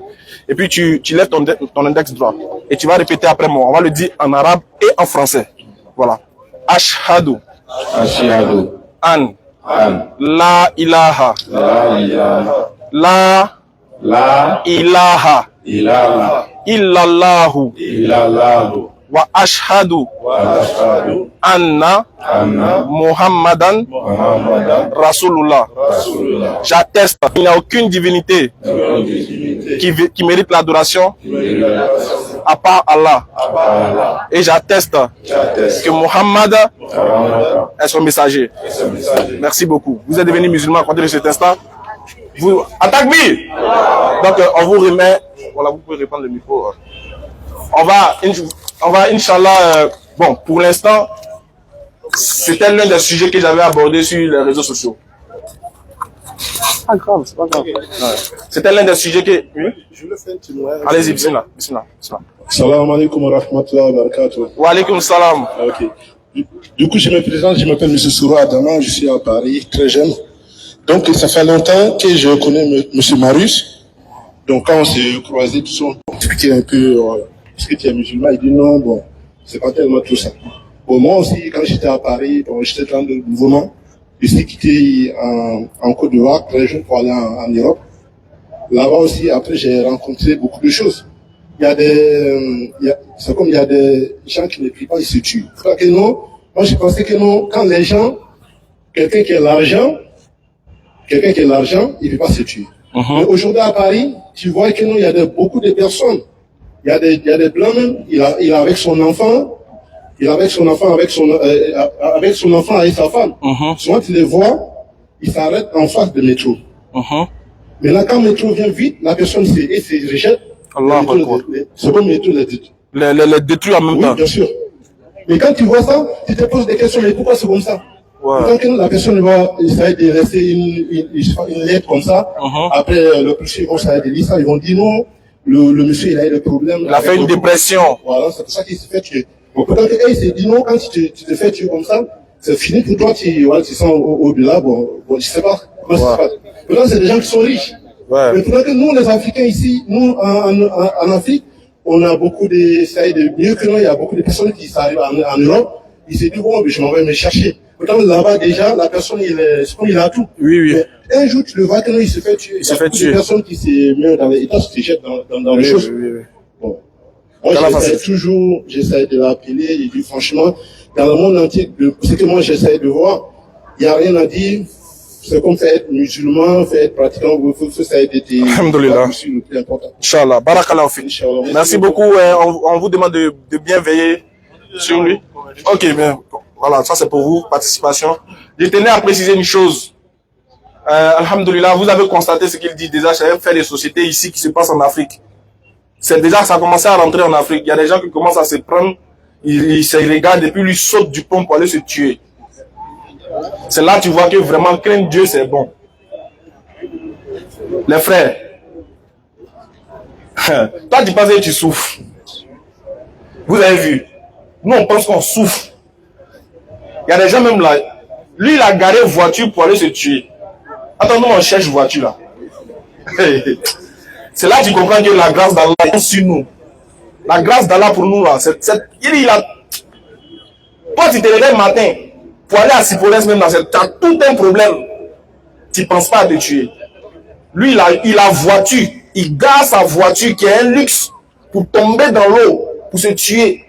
Et puis, tu lèves ton index droit. Et tu vas répéter après moi. On va le dire en arabe et en français. Voilà. Ashhadu.
Ashhadu.
An.
An.
La ilaha.
La ilaha.
La ilaha.
Ilaha.
Illallahu.
Illallahu.
Wa ashhadu.
Wa ashhadu.
Anna.
Anna.
Muhammadan.
Muhammadan.
Rasulullah.
Rasulullah.
J'atteste qu'il n'y a aucune divinité qui mérite l'adoration à part Allah. Et j'atteste que Muhammad est son messager. Merci beaucoup. Vous êtes devenu musulman à compter de cet instant. Vous attaque bi. Donc on vous remet. Voilà, vous pouvez reprendre le micro. On va Inch'Allah. Bon, pour l'instant, c'était l'un des sujets que j'avais abordé sur les réseaux sociaux. Pas grave, c'est pas grave. Ouais. C'était l'un des sujets que. Oui?
Je le fais un témoignage.
Allez-y, bismillah.
Salam alaikum wa rahmatullahi wa barakatuh.
Wa alaikum salam.
Ok. Du coup, je me présente, je m'appelle M. Soura Adama, je suis à Paris, très jeune. Donc, ça fait longtemps que je connais M. Marius. Donc, quand on s'est croisés, tout ça, on expliquait un peu ce que tu es musulman. Il dit non, bon, c'est pas tellement tout ça. Bon, moi aussi, quand j'étais à Paris, bon, j'étais dans le mouvement. Je suis quitté en Côte d'Ivoire, très jeune, pour aller en Europe. Là-bas aussi, après, j'ai rencontré beaucoup de choses. C'est comme il y a des gens qui ne prient pas, ils se tuent. Que non, moi, je pensais que non, quand les gens, quelqu'un qui a l'argent, il ne peut pas se tuer. Mais aujourd'hui, à Paris, tu vois que non, il y a beaucoup de personnes. Il y a des blancs même, il est avec son enfant, avec son enfant et sa femme. Souvent, tu les vois, ils s'arrêtent en face du métro. Maintenant, quand le métro vient vite, la personne se rejette. C'est comme le métro
les détruit en même temps.
Oui, bien sûr. Mais quand tu vois ça, tu te poses des questions, mais pourquoi c'est comme ça? Tant que la personne va essayer de laisser une lettre comme ça, après le policier vont essayer de lire ça, ils vont dire non, le monsieur il a eu des problèmes.
Il a fait une dépression.
Voilà, c'est pour ça qu'il s'est fait tuer. Bon, peut-être qu'il s'est dit non, quand tu te fais tuer comme ça, c'est fini pour toi, tu sens au-delà, bon, je sais pas comment ça se passe. Peut-être c'est des gens qui sont riches. Mais peut-être que nous, les Africains ici, nous, en Afrique, on a beaucoup mieux que nous, il y a beaucoup de personnes qui s'arrivent en Europe, ils se disent, bon, je m'en vais me chercher. Pourtant, là-bas, déjà, la personne, il a tout.
Oui.
Mais un jour, tu le vois que non, il se fait tuer. Il y a beaucoup de personnes qui se mettent dans les états, se jettent dans les choses. Bon. Moi, j'essaie de l'appeler, et dit, franchement, dans le monde entier, ce que moi, j'essaie de voir, Il n'y a rien à dire. C'est comme faire être musulman, faire être pratiquant, ça a été
Alhamdulillah.
le plus important.
Inch'Allah. Barakallahu fi.
Inch'Allah.
Merci beaucoup. On vous demande de bien veiller sur lui. Ok, bien. Voilà, ça c'est pour vous, participation. Je tenais à préciser une chose. Alhamdulillah, vous avez constaté ce qu'il dit déjà, j'ai fait des sociétés ici qui se passent en Afrique. C'est déjà, ça a commencé à rentrer en Afrique. Il y a des gens qui commencent à se prendre, ils se regardent et puis lui sautent du pont pour aller se tuer. C'est là que tu vois que vraiment craindre Dieu c'est bon. Les frères, toi tu penses que tu souffres. Vous avez vu, nous on pense qu'on souffre. Il y a des gens même là, lui il a garé voiture pour aller se tuer. Attends, nous on cherche voiture là. C'est là que tu comprends que la grâce d'Allah est sur nous. La grâce d'Allah pour nous là, il a... Toi tu te réveilles le matin, pour aller à Sipolès même dans cette... Tu as tout un problème. Tu ne penses pas à te tuer. Lui il a voiture, il gare sa voiture qui est un luxe pour tomber dans l'eau, pour se tuer.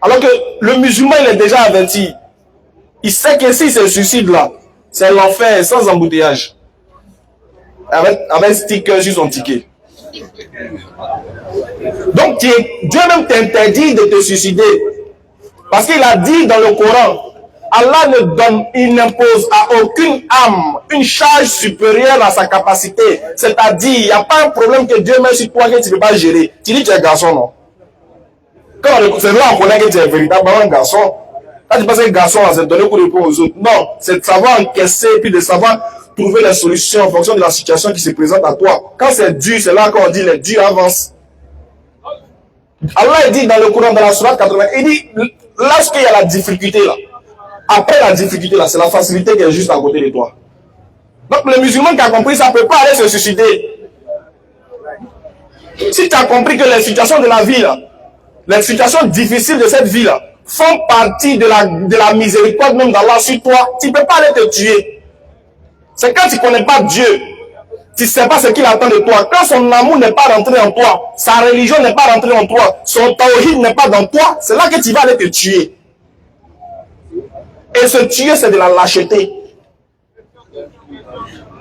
Alors que le musulman il est déjà averti. Il sait que si c'est suicide là, c'est l'enfer sans embouteillage. Avec un sticker sur son ticket. Donc Dieu même t'interdit de te suicider. Parce qu'il a dit dans le Coran, Allah ne donne, il n'impose à aucune âme une charge supérieure à sa capacité. C'est-à-dire, il n'y a pas un problème que Dieu met sur toi que tu ne peux pas gérer. Tu dis que tu es garçon, non? C'est là qu'on connaît que tu es véritablement un garçon. Quand tu penses que garçon, c'est donner coup de poing aux autres. Non, c'est de savoir encaisser puis de savoir trouver les solutions en fonction de la situation qui se présente à toi. Quand c'est dur, c'est là qu'on dit les durs avancent. Allah dit dans le Coran, dans la sourate 80, il dit, lorsqu'il y a la difficulté là, après la difficulté là, c'est la facilité qui est juste à côté de toi. Donc le musulman qui a compris ça ne peut pas aller se suicider. Si tu as compris que les situations de la vie là, les situations difficiles de cette vie là, font partie de la miséricorde même d'Allah sur toi, tu ne peux pas aller te tuer. C'est quand tu ne connais pas Dieu, tu ne sais pas ce qu'il attend de toi. Quand son amour n'est pas rentré en toi, sa religion n'est pas rentrée en toi, son tawhid n'est pas dans toi, c'est là que tu vas aller te tuer. Et se tuer, c'est de la lâcheté.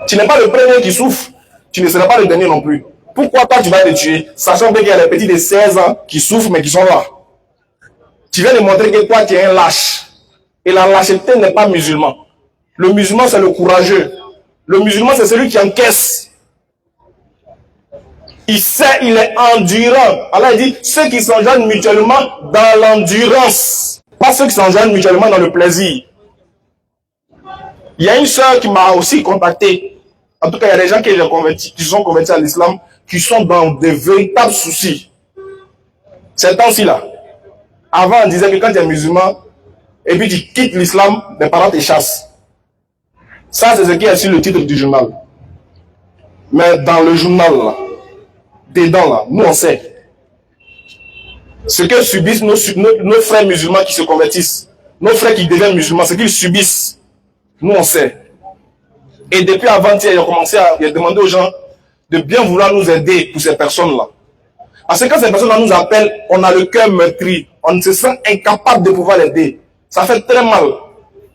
Tu n'es pas le premier qui souffre, tu ne seras pas le dernier non plus. Pourquoi toi tu vas te tuer, sachant qu'il y a des petits de 16 ans qui souffrent mais qui sont là. Tu viens de montrer que toi tu es un lâche. Et la lâcheté n'est pas musulman. Le musulman c'est le courageux. Le musulman c'est celui qui encaisse. Il sait, il est endurant. Allah dit, ceux qui s'enjoignent mutuellement dans l'endurance. Pas ceux qui s'enjoignent mutuellement dans le plaisir. Il y a une sœur qui m'a aussi contacté. En tout cas, il y a des gens qui sont convertis à l'islam, qui sont dans de véritables soucis. Ces temps-ci là. Avant, on disait que quand tu es musulman, et puis tu quittes l'islam, les parents te chassent. Ça, c'est ce qui est sur le titre du journal. Mais dans le journal, là, dedans, là, nous on sait. Ce que subissent nos frères musulmans qui se convertissent, nos frères qui deviennent musulmans, ce qu'ils subissent, nous on sait. Et depuis avant-hier, il a commencé à demander aux gens de bien vouloir nous aider pour ces personnes-là. Parce que quand ces personnes-là nous appellent, on a le cœur meurtri, on se sent incapable de pouvoir l'aider. Ça fait très mal.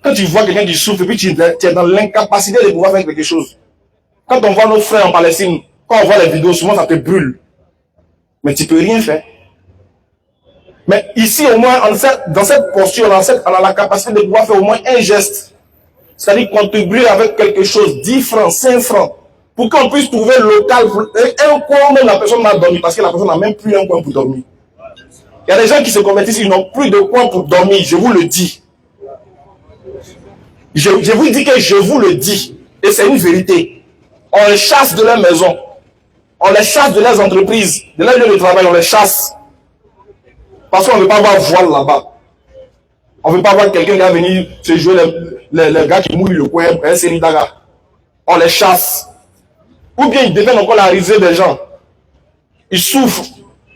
Quand tu vois quelqu'un qui souffre et puis tu es dans l'incapacité de pouvoir faire quelque chose. Quand on voit nos frères en Palestine, quand on voit les vidéos, souvent ça te brûle. Mais tu ne peux rien faire. Mais ici, au moins, dans cette posture, on a la capacité de pouvoir faire au moins un geste. C'est-à-dire contribuer avec quelque chose, 10 francs, 5 francs, pour qu'on puisse trouver local, un coin où la personne n'a dormi, parce que la personne n'a même plus un coin pour dormir. Il y a des gens qui se convertissent, ils n'ont plus de coin pour dormir, je vous le dis. Je vous dis que je vous le dis, et c'est une vérité. On les chasse de leur maison, on les chasse de leurs entreprises, de leur lieu de travail, on les chasse. Parce qu'on ne veut pas voir voile là-bas. On ne veut pas voir quelqu'un qui va venir se jouer les gars qui mouillent le coin, un série d'aga. On les chasse. Ou bien ils deviennent encore la risée des gens. Ils souffrent.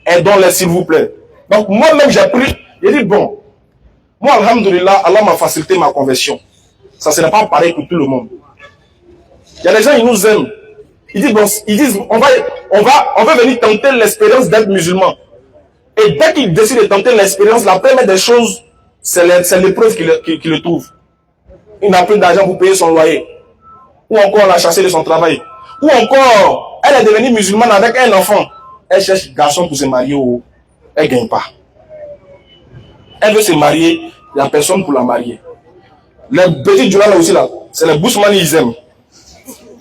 Aidons-les s'il vous plaît. Donc moi-même j'ai pris, j'ai dit bon, moi alhamdoulilah, Allah m'a facilité ma conversion. Ça ce n'est pas pareil pour tout le monde. Il y a des gens, ils nous aiment. Ils disent on va venir tenter l'expérience d'être musulman. Et dès qu'ils décident de tenter l'expérience, la première des choses, c'est l'épreuve qui le trouve. il n'a plus d'argent pour payer son loyer. Ou encore on l'a chassé de son travail. Ou encore, elle est devenue musulmane avec un enfant. Elle cherche garçon pour se marier ou elle ne gagne pas. Elle veut se marier, il n'y a personne pour la marier. Les petits Djoula là aussi là, c'est les Bousmani ils aiment.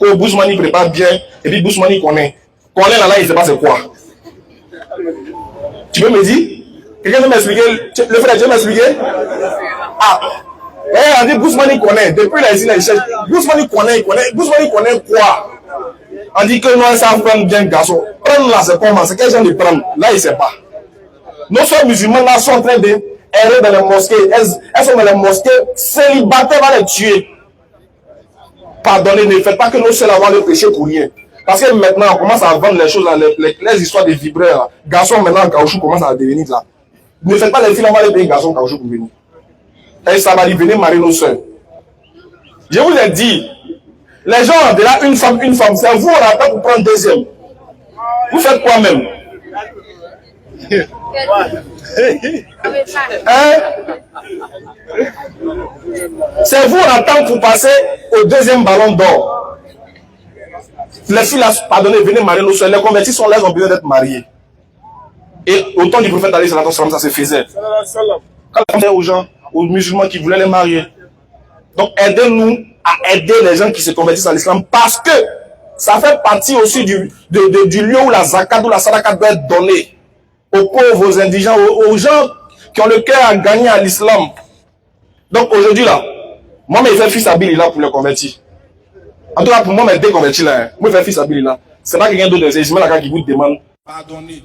Quand Bousmani prépare bien, et puis Bousmani connaît. Connaît là, il ne sait pas c'est quoi. Tu peux me dire? Quelqu'un peut m'expliquer? Le frère, tu peux m'expliquer? Ah! On dit Bousmani connaît. Depuis là, ici, là, il cherche. Bousmani connaît, il connaît. Bousmani connaît quoi? On dit que nous, ça prendre bien garçon. Prendre là, c'est comment? C'est quel genre de prendre? Là, il ne sait pas. Nos soeurs musulmans là sont en train de errer dans les mosquées. Elles sont dans les mosquées. Célibataires va les tuer. Pardonnez, ne faites pas que nos seuls avoir le péché pour rien. Parce que maintenant, on commence à vendre les choses, là, les histoires de vibreurs. Là. Garçons, maintenant, en caoutchouc commence à devenir là. Ne faites pas les filles avoir les pays garçons en caoutchouc pour venir. Et ça va venir marier nos soeurs. Je vous ai dit, les gens, de là, une femme, c'est vous, on attend pour prendre deuxième. Vous faites quoi même? Hein? C'est vous, on attend pour passer au deuxième ballon d'or. Les filles, là, pardonnez, venez marier nos soeurs. Les convertis sont là, ils ont besoin d'être mariés. Et au temps du prophète Ali, ça se faisait. Quand on disait aux gens, aux musulmans qui voulaient les marier. Donc, aidez-nous à aider les gens qui se convertissent à l'islam parce que ça fait partie aussi du lieu où la zakat ou la sadaka doit être donnée aux pauvres, aux indigents, aux gens qui ont le cœur à gagner à l'islam. Donc, aujourd'hui, là, moi, je fais fils Abili là pour les convertir. En tout cas, pour moi, mes déconvertis là, hein, moi, je fais fils Abili là. C'est pas quelqu'un d'autre, c'est Ismaël qui vous demande. Pardonnez.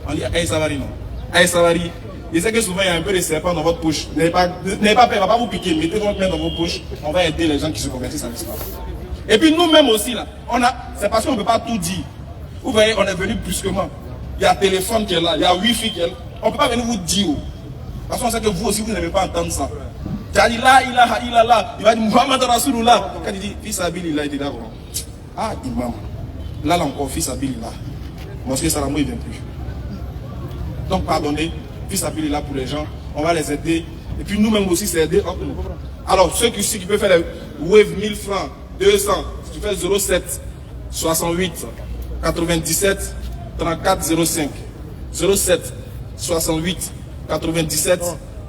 On dit, hey, Savari, non. Hey, Savari. Je sais que souvent il y a un peu de serpent dans votre poche. N'ayez pas peur, on ne va pas vous piquer. Mettez votre main dans vos poches. On va aider les gens qui se convertissent à l'islam. Et puis nous-mêmes aussi, là, c'est parce qu'on ne peut pas tout dire. Vous voyez, on est venu brusquement. Il y a téléphone qui est là, il y a Wi-Fi qui est là. On ne peut pas venir vous dire. Parce qu'on sait que vous aussi, vous n'aimez pas entendre ça. Tu as dit là, il va dire Muhammad Rasulullah. Quand il dit fils Abilillah, il dit d'accord. Ah, imam. Là encore, fils Abilillah. Mosquée Salamou, il ne vient plus. Donc, pardonnez. Fils Abilillah pour les gens, on va les aider. Et puis nous-mêmes aussi, c'est aider entre nous. Alors, ceux qui peuvent faire les Wave 1000 francs, 200, tu fais 07 68 97 34 05. 07 68 97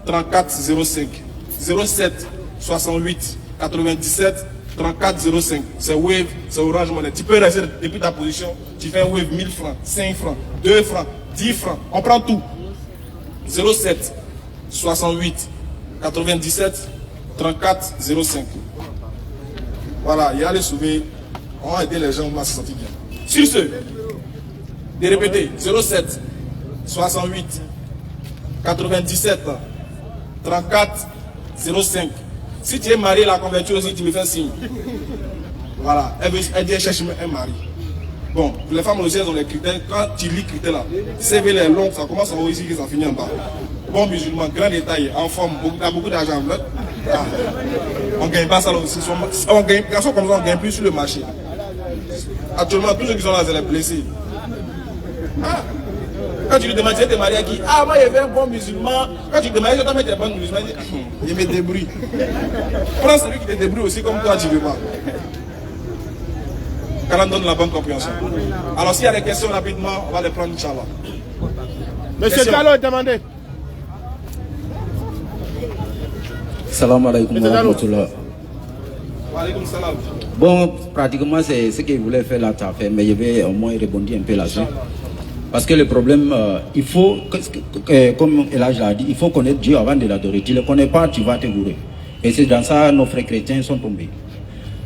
34 05. 07 68 97 34 05. C'est Wave, c'est Orange Money. Tu peux rester depuis ta position, tu fais un Wave 1000 francs, 5 francs, 2 francs, 10 francs. On prend tout. 07 68 97 34 05. Voilà, il y a les sauver. On va aider les gens à se sentir bien. Sur ce, de répéter 07 68 97 34 05. Si tu es marié, la convertir aussi, tu me fais signe. Voilà, elle dit cherche un mari. Bon, les femmes aussi, elles ont les critères. Quand tu lis les critères là, CV les longs, ça commence en haut ici, ça finit en bas. Bon musulman, grand détail, en forme, beaucoup d'argent. Ah. On ne gagne pas ça là aussi. On gagne, garçon comme ça, on ne gagne plus sur le marché. Actuellement, tous ceux qui sont là, c'est les blessés. Ah. Quand tu lui demandes, tu es marié à qui? Ah, moi, il y avait un bon musulman. Quand tu lui demandes, je dois mettre un bon musulman. Il me débrouille. Prends celui qui te débrouille aussi comme toi, tu ne veux pas. Quand on donne la bonne compréhension. Alors, s'il y a des questions rapidement, on va les prendre, Inch'Allah.
Monsieur Diallo est demandé.
Salam alaikum wa rahmatullah.
Wa alaikum salam.
Bon, pratiquement, c'est ce qu'il voulait faire là, tu as fait, mais je vais au moins rebondir un peu là-dessus. Parce que le problème, il faut, comme Elage l'a dit, il faut connaître Dieu avant de l'adorer. Tu ne le connais pas, tu vas te bourrer. Et c'est dans ça que nos frères chrétiens sont tombés.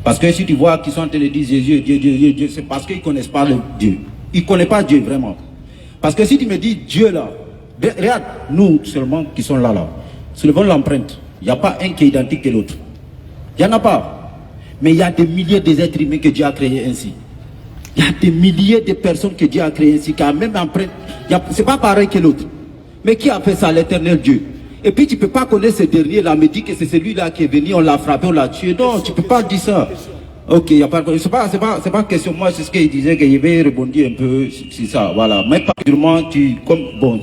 Parce que si tu vois qu'ils sont en train de dire Jésus, Dieu, c'est parce qu'ils ne connaissent pas le Dieu. Ils ne connaissent pas Dieu vraiment. Parce que si tu me dis Dieu là, regarde, nous seulement qui sont là, soulevons l'empreinte. Il n'y a pas un qui est identique que l'autre. Il n'y en a pas. Mais il y a des milliers d'êtres humains que Dieu a créés ainsi. Il y a des milliers de personnes que Dieu a créées ainsi, qui a même empreinte. C'est pas pareil que l'autre. Mais qui a fait ça, l'éternel Dieu? Et puis tu ne peux pas connaître ce dernier-là, me dire que c'est celui-là qui est venu, on l'a frappé, on l'a tué. Non, tu ne peux pas dire ça. Ok, il y a pas. C'est pas question. Moi, c'est ce qu'il disait, que je vais rebondir un peu sur ça. Voilà. Mais particulièrement, bon,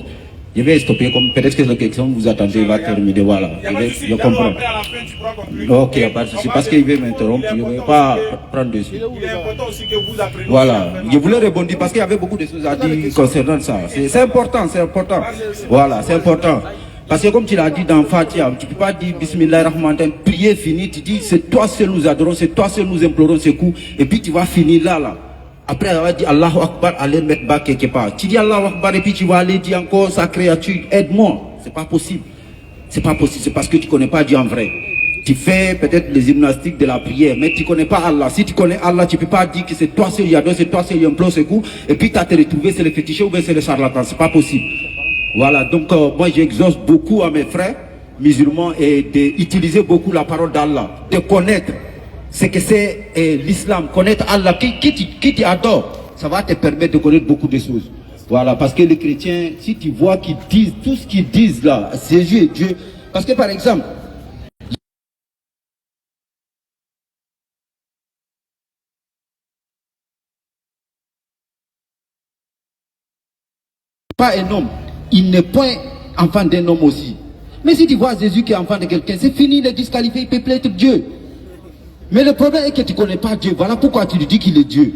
Je vais stopper, comme peut-être que la question vous attendez va terminer, voilà. Je comprends. Ok, il n'y a pas de souci, parce qu'il veut m'interrompre, je ne vais pas prendre dessus.
Il est important aussi que vous appreniez.
Voilà, je voulais rebondir parce qu'il y avait beaucoup de choses à dire concernant ça. C'est important, c'est important. Voilà, c'est important. Parce que comme tu l'as dit dans Fatiha, tu ne peux pas dire Bismillahirrahmanirrahim, prier fini, tu dis c'est toi seul nous adorons, c'est toi seul nous implorons ce coup, et puis tu vas finir là. Après avoir dit Allahu Akbar, aller mettre bas quelque part. Tu dis Allahu Akbar et puis tu vas aller dire encore sa créature, aide-moi. C'est pas possible. C'est pas possible, c'est parce que tu ne connais pas Dieu en vrai. Tu fais peut-être les gymnastiques de la prière, mais tu ne connais pas Allah. Si tu connais Allah, tu ne peux pas dire que c'est toi seul qui adore, c'est toi seul qui implore ce coup, et puis tu as te retrouvé, c'est le féticheur ou bien c'est le charlatan. C'est pas possible. Voilà, donc moi j'exhorte beaucoup à mes frères musulmans et d'utiliser beaucoup la parole d'Allah, de connaître ce que c'est l'islam, connaître Allah, qui t'adore, ça va te permettre de connaître beaucoup de choses. Voilà, parce que les chrétiens, si tu vois qu'ils disent, tout ce qu'ils disent là, Jésus est Dieu, parce que par exemple, pas un homme, il n'est point enfant d'un homme aussi. Mais si tu vois Jésus qui est enfant de quelqu'un, c'est fini, il est disqualifié, il peut plus être Dieu. Mais le problème est que tu ne connais pas Dieu. Voilà pourquoi tu lui dis qu'il est Dieu.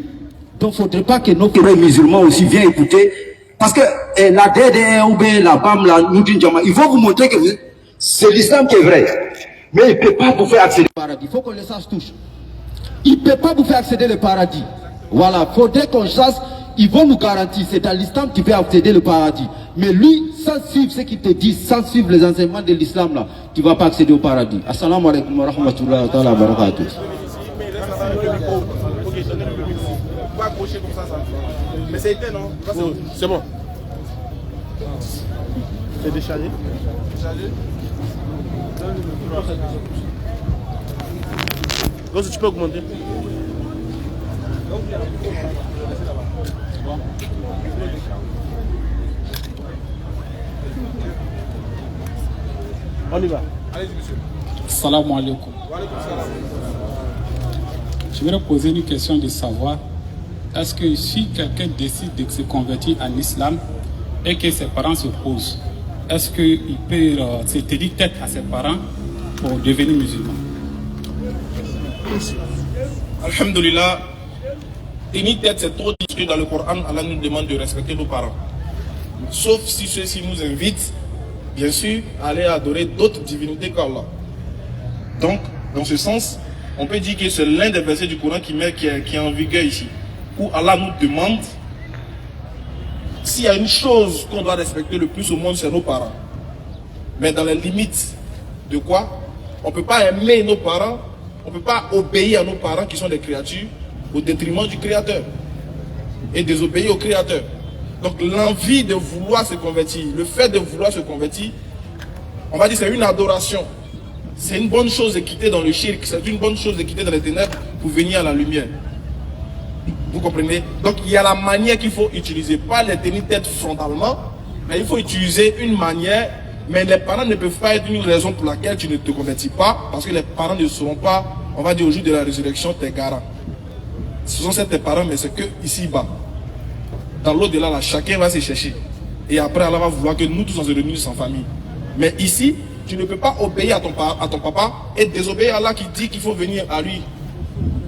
Donc il ne faudrait pas que nos frères musulmans aussi viennent écouter. Parce que la DDR ou bien la BAM, la Noudin Djama, ils vont vous montrer que c'est l'islam qui est vrai. Mais il ne peut pas vous faire accéder au paradis. Il faut qu'on le sache tous. Il ne peut pas vous faire accéder au paradis. Voilà, il faudrait qu'on sache. Ils vont nous garantir, c'est dans l'islam que tu peux accéder au paradis. Mais lui, sans suivre ce qu'il te dit, sans suivre les enseignements de l'islam, là, tu ne vas pas accéder au paradis. Assalamu alaikum wa rahmatullahi wa barakatuh.
Mais c'est éteint, non?
C'est bon. C'est déchargé. Donc tu peux augmenter. On y va.
Allez-y, monsieur.
Salam alaikum. Je voudrais poser une question de savoir, est-ce que si quelqu'un décide de se convertir en islam et que ses parents s'opposent, est-ce qu'il peut se tenir tête à ses parents pour devenir musulman?
Alhamdulillah, tenir tête c'est trop discret dans le Coran. Allah nous demande de respecter nos parents. Sauf si ceux-ci nous invitent, bien sûr, à aller adorer d'autres divinités qu'Allah. Donc, dans ce sens, on peut dire que c'est l'un des versets du Coran qui est en vigueur ici. Où Allah nous demande, s'il y a une chose qu'on doit respecter le plus au monde, c'est nos parents. Mais dans les limites de quoi? On ne peut pas aimer nos parents, on ne peut pas obéir à nos parents qui sont des créatures au détriment du Créateur et désobéir au Créateur. Donc l'envie de vouloir se convertir, le fait de vouloir se convertir, on va dire c'est une adoration. C'est une bonne chose de quitter dans le shirk, c'est une bonne chose de quitter dans les ténèbres pour venir à la lumière. Vous comprenez? Donc il y a la manière qu'il faut utiliser, pas les tenir tête frontalement, mais il faut utiliser une manière, mais les parents ne peuvent pas être une raison pour laquelle tu ne te convertis pas, parce que les parents ne seront pas, on va dire au jour de la résurrection, tes garants. Ce sont tes parents, mais c'est que ici-bas. Dans l'au-delà, là, chacun va se chercher. Et après, Allah va vouloir que nous tous on se réunisse en famille. Mais ici, tu ne peux pas obéir à ton papa et désobéir à Allah qui dit qu'il faut venir à lui.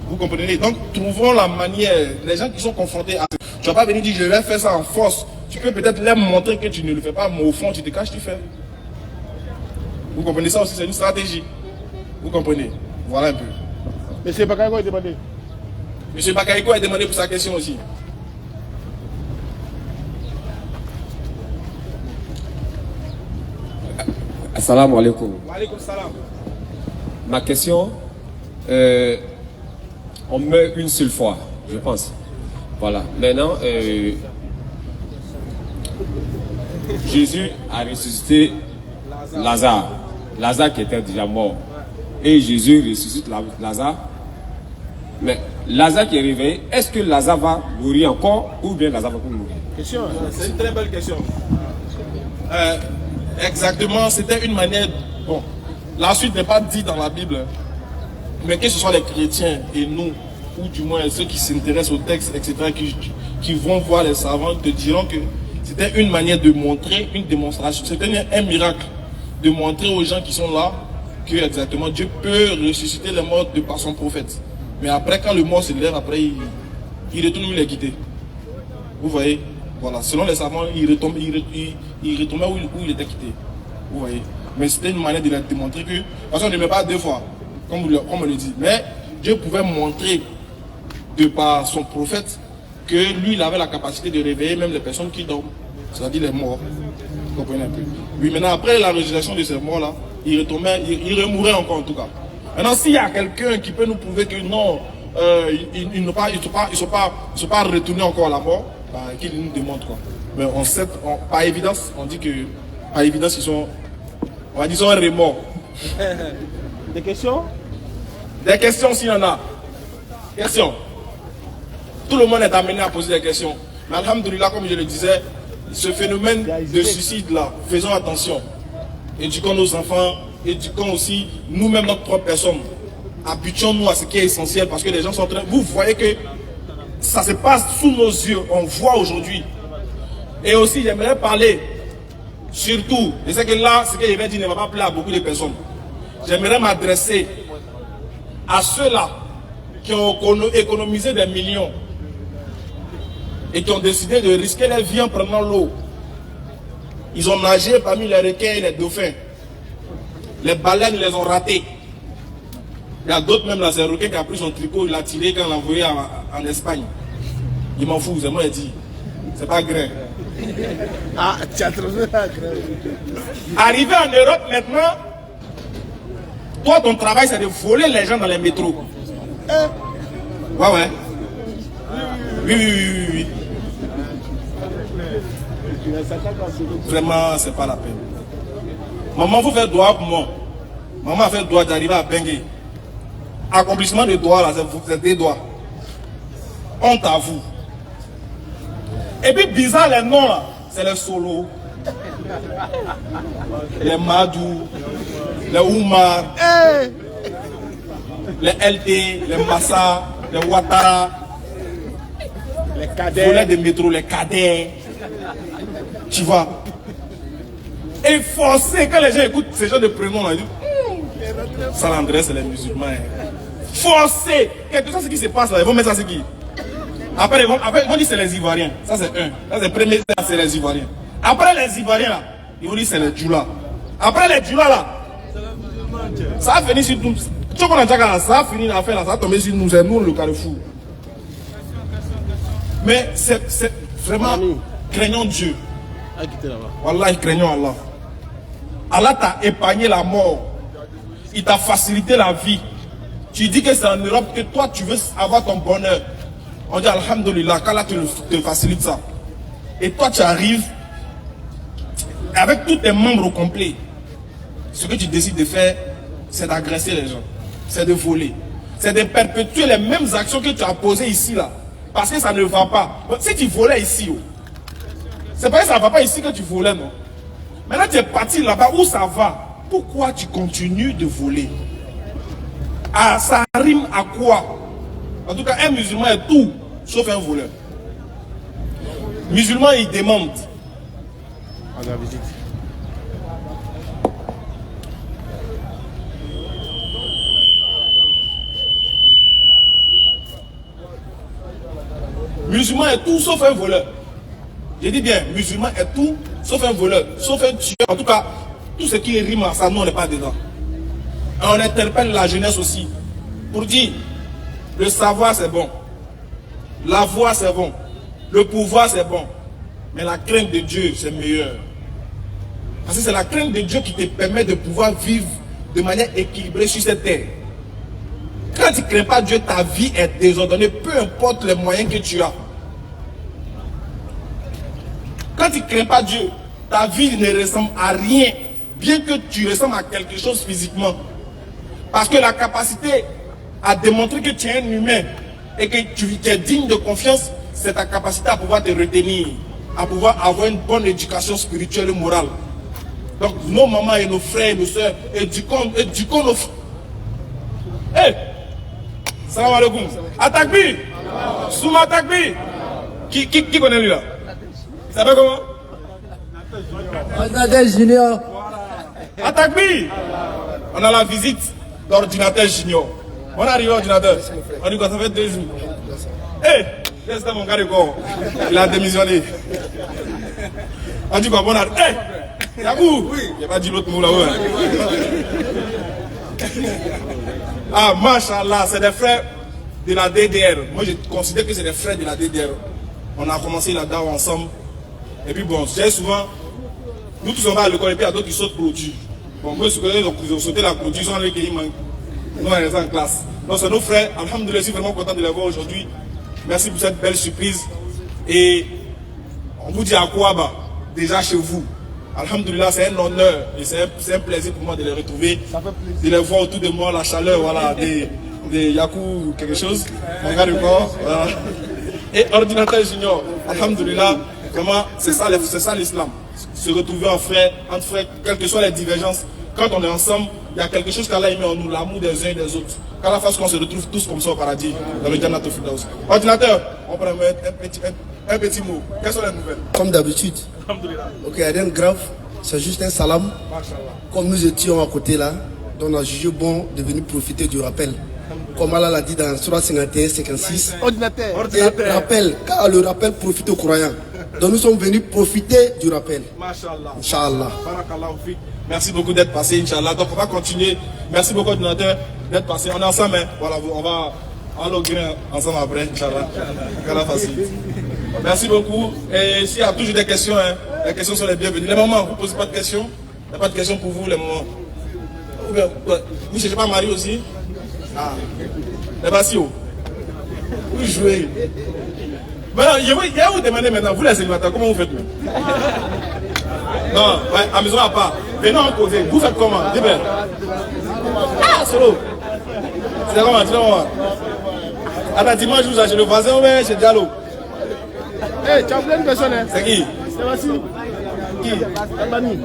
Vous comprenez? Donc, trouvons la manière. Les gens qui sont confrontés à ça, tu ne vas pas venir dire je vais faire ça en force. Tu peux peut-être leur montrer que tu ne le fais pas, mais au fond, tu te caches, tu fais. Vous comprenez ça aussi? C'est une stratégie. Vous comprenez? Voilà un peu.
Monsieur Bakayoko est demandé.
Monsieur Bakayoko est demandé pour sa question aussi.
Assalamu alaikum.
Wa alaikum salam.
Ma question, on meurt une seule fois, je pense. Voilà. Maintenant, Jésus a ressuscité Lazare. Lazare qui était déjà mort. Et Jésus ressuscite Lazare. Mais Lazare qui est réveillé, est-ce que Lazare va mourir encore ou bien Lazare va pas mourir?
C'est une très belle question. Exactement, c'était une manière... Bon, la suite n'est pas dite dans la Bible, mais que ce soit les chrétiens et nous, ou du moins ceux qui s'intéressent au texte, etc., qui vont voir les savants, te diront que
C'était une manière de montrer, une démonstration. C'était un miracle de montrer aux gens qui sont là que exactement Dieu peut ressusciter les morts de par son prophète. Mais après, quand le mort se lève, après il retourne où il est quitté. Vous voyez? Voilà, selon les savants, il retombait où il était quitté. Vous voyez? Mais c'était une manière de leur démontrer que, parce qu'on ne met pas deux fois, comme on le dit. Mais Dieu pouvait montrer de par son prophète que lui, il avait la capacité de réveiller même les personnes qui dorment, c'est-à-dire les morts. Vous comprenez un peu? Oui, maintenant, après la résurrection de ces morts-là, il remourait encore en tout cas. Maintenant, s'il y a quelqu'un qui peut nous prouver que non, ils ne sont pas retournés encore à la mort, bah, qu'il nous démontre quoi. Mais on sait, par évidence, on dit que, par évidence, ils sont remords.
Des questions?
Des questions s'il y en a. Questions. Tout le monde est amené à poser des questions. Mais alhamdoulilah, comme je le disais, ce phénomène de suicide là, faisons attention. Éduquons nos enfants, éduquons aussi nous-mêmes notre propre personne. Habituons-nous à ce qui est essentiel parce que les gens sont en train... Vous voyez que ça se passe sous nos yeux, on voit aujourd'hui. Et aussi, j'aimerais parler, surtout, et c'est que là, ce que je vais dire ne va pas plaire à beaucoup de personnes. J'aimerais m'adresser à ceux-là qui ont économisé des millions et qui ont décidé de risquer leur vie en prenant l'eau. Ils ont nagé parmi les requins et les dauphins. Les baleines les ont ratés. Il y a d'autres même là, c'est un requin qui a pris son tricot, il l'a tiré quand il l'a envoyé en Espagne. Il m'en fout, c'est moi qui dit. C'est pas grain.
Ah, tu as trouvé la grain.
Arrivé en Europe maintenant, toi ton travail c'est de voler les gens dans les métros. Ouais. Oui. Vraiment, c'est pas la peine. Maman, vous faites droit pour moi. Maman a fait droit d'arriver à Bengue. Accomplissement de droit, là, c'est des doigts. Honte à vous. Et puis, bizarre, les noms, là, c'est les Solo, les Madou, les Oumar, les LT, les Massa, les Ouattara,
les cadets.
Volets de métro, les cadets. Tu vois? Et forcé, quand les gens écoutent ces gens de prénoms, là, ils disent, Saint André, c'est les musulmans. Forcé! Quelque chose qui se passe là, ils vont mettre ça, c'est qui? Après, ils vont dire c'est les Ivoiriens. Ça, c'est un. Ça, c'est le premier, c'est les Ivoiriens. Après les Ivoiriens, là, ils vont dire c'est les Djoula. Après les Djoula, là, ça va finir sur nous. Tu vois, ça va finir l'affaire, là, ça va tomber sur nous, c'est nous le carrefour. Mais c'est vraiment, craignons Dieu. Wallah, craignons Allah. Allah t'a épargné la mort. Il t'a facilité la vie. Tu dis que c'est en Europe que toi tu veux avoir ton bonheur. On dit alhamdoulilah, qu'Allah te facilite ça. Et toi tu arrives avec tous tes membres au complet. Ce que tu décides de faire, c'est d'agresser les gens. C'est de voler. C'est de perpétuer les mêmes actions que tu as posées ici là. Parce que ça ne va pas. Si tu volais ici, c'est pas que ça ne va pas ici que tu volais, non. Maintenant tu es parti là-bas où ça va. Pourquoi tu continues de voler? Ah, ça rime à quoi? En tout cas, un musulman est tout, sauf un voleur. Musulman, il demande.
On a visite.
Musulman est tout, sauf un voleur. Je dis bien, musulman est tout, sauf un voleur, sauf un tueur. En tout cas, tout ce qui rime à ça, nous, on n'est pas dedans. Et on interpelle la jeunesse aussi pour dire, le savoir c'est bon, la voix c'est bon, le pouvoir c'est bon, mais la crainte de Dieu c'est meilleur. Parce que c'est la crainte de Dieu qui te permet de pouvoir vivre de manière équilibrée sur cette terre. Quand tu ne crains pas Dieu, ta vie est désordonnée, peu importe les moyens que tu as. Quand tu ne crains pas Dieu, ta vie ne ressemble à rien, bien que tu ressembles à quelque chose physiquement. Parce que la capacité à démontrer que tu es un humain et que tu es digne de confiance, c'est ta capacité à pouvoir te retenir, à pouvoir avoir une bonne éducation spirituelle et morale. Donc nos mamans et nos frères et nos soeurs, éduquons nos frères. Hey! Salam alaikum. Atakbi! Souma Atakbi! Qui connaît lui là? Ça s'appelle comment?
Ordinateur Junior.
Atakbi. On a la visite d'ordinateur Junior. On est arrivé à l'ordinateur. On dit que ça fait 2 jours. Hé, c'est mon gars de corps. Il a démissionné. On dit quoi, bon, hé, Yabou. Il n'y a pas dit l'autre mot là-haut. Ah, machallah, c'est des frères de la DDR. Moi, je considère que c'est des frères de la DDR. On a commencé la dawa ensemble. Et puis bon, j'ai souvent, nous tous on va à l'école et puis il y a d'autres qui sautent clôture. Bon, moi, ils ont sauté la clôture, ils sont allés qui manquent. Nous, on est en classe. Donc, c'est nos frères. Alhamdoulilah, je suis vraiment content de les voir aujourd'hui. Merci pour cette belle surprise. Et on vous dit à quoi, bah, déjà chez vous. Alhamdoulilah, c'est un honneur et c'est un plaisir pour moi de les retrouver, de les voir autour de moi, la chaleur, voilà, des Yakou quelque chose, mon gars de corps, voilà. Et ordinateur junior, alhamdoulilah, vraiment, c'est ça l'islam. Se retrouver entre frères, quelles que soient les divergences, quand on est ensemble, il y a quelque chose qu'Allah met en nous, l'amour des uns et des autres. Qu'Allah fasse qu'on se retrouve tous comme ça au paradis, dans le Jannat al-Firdaus. Ordinateur, on peut mettre un petit mot. Quelles sont les nouvelles?
Comme d'habitude. Ok, rien de grave, c'est juste un salam. Comme nous étions à côté là, donc on a jugé bon de venir profiter du rappel. Comme Allah l'a dit dans Surah 51-56.
Ordinateur.
Et rappel, car le rappel profite aux croyants. Donc nous sommes venus profiter du rappel.
Masha'Allah.
Inch'Allah.
Barakallahu fik. Merci beaucoup d'être passé, Inch'Allah. Donc on va continuer. Merci beaucoup, ordinateur, d'être passé. On est ensemble, hein. Voilà, on va logger ensemble après, Inch'Allah. Qu'Allah facilite. Merci beaucoup. Et s'il y a toujours des questions, hein, les questions sont les bienvenues. Les mamans, vous ne posez pas de questions? Il n'y a pas de questions pour vous, les mamans? Vous ne cherchez pas mari aussi? Ah. Les bassios. Vous jouez. Maintenant, je vais vous demander maintenant, vous les célibataires, comment vous faites? Non, ouais, à maison à part. Venez en causer. Vous faites comment? Dis bien. Ah, solo. C'est comment? Dis moi. Attends, dis-moi, je vous achète le voisin, ouais, chez Diallo.
Eh, tu as plein de personnes, hein?
C'est qui?
C'est Vassi.
Qui?
Albani.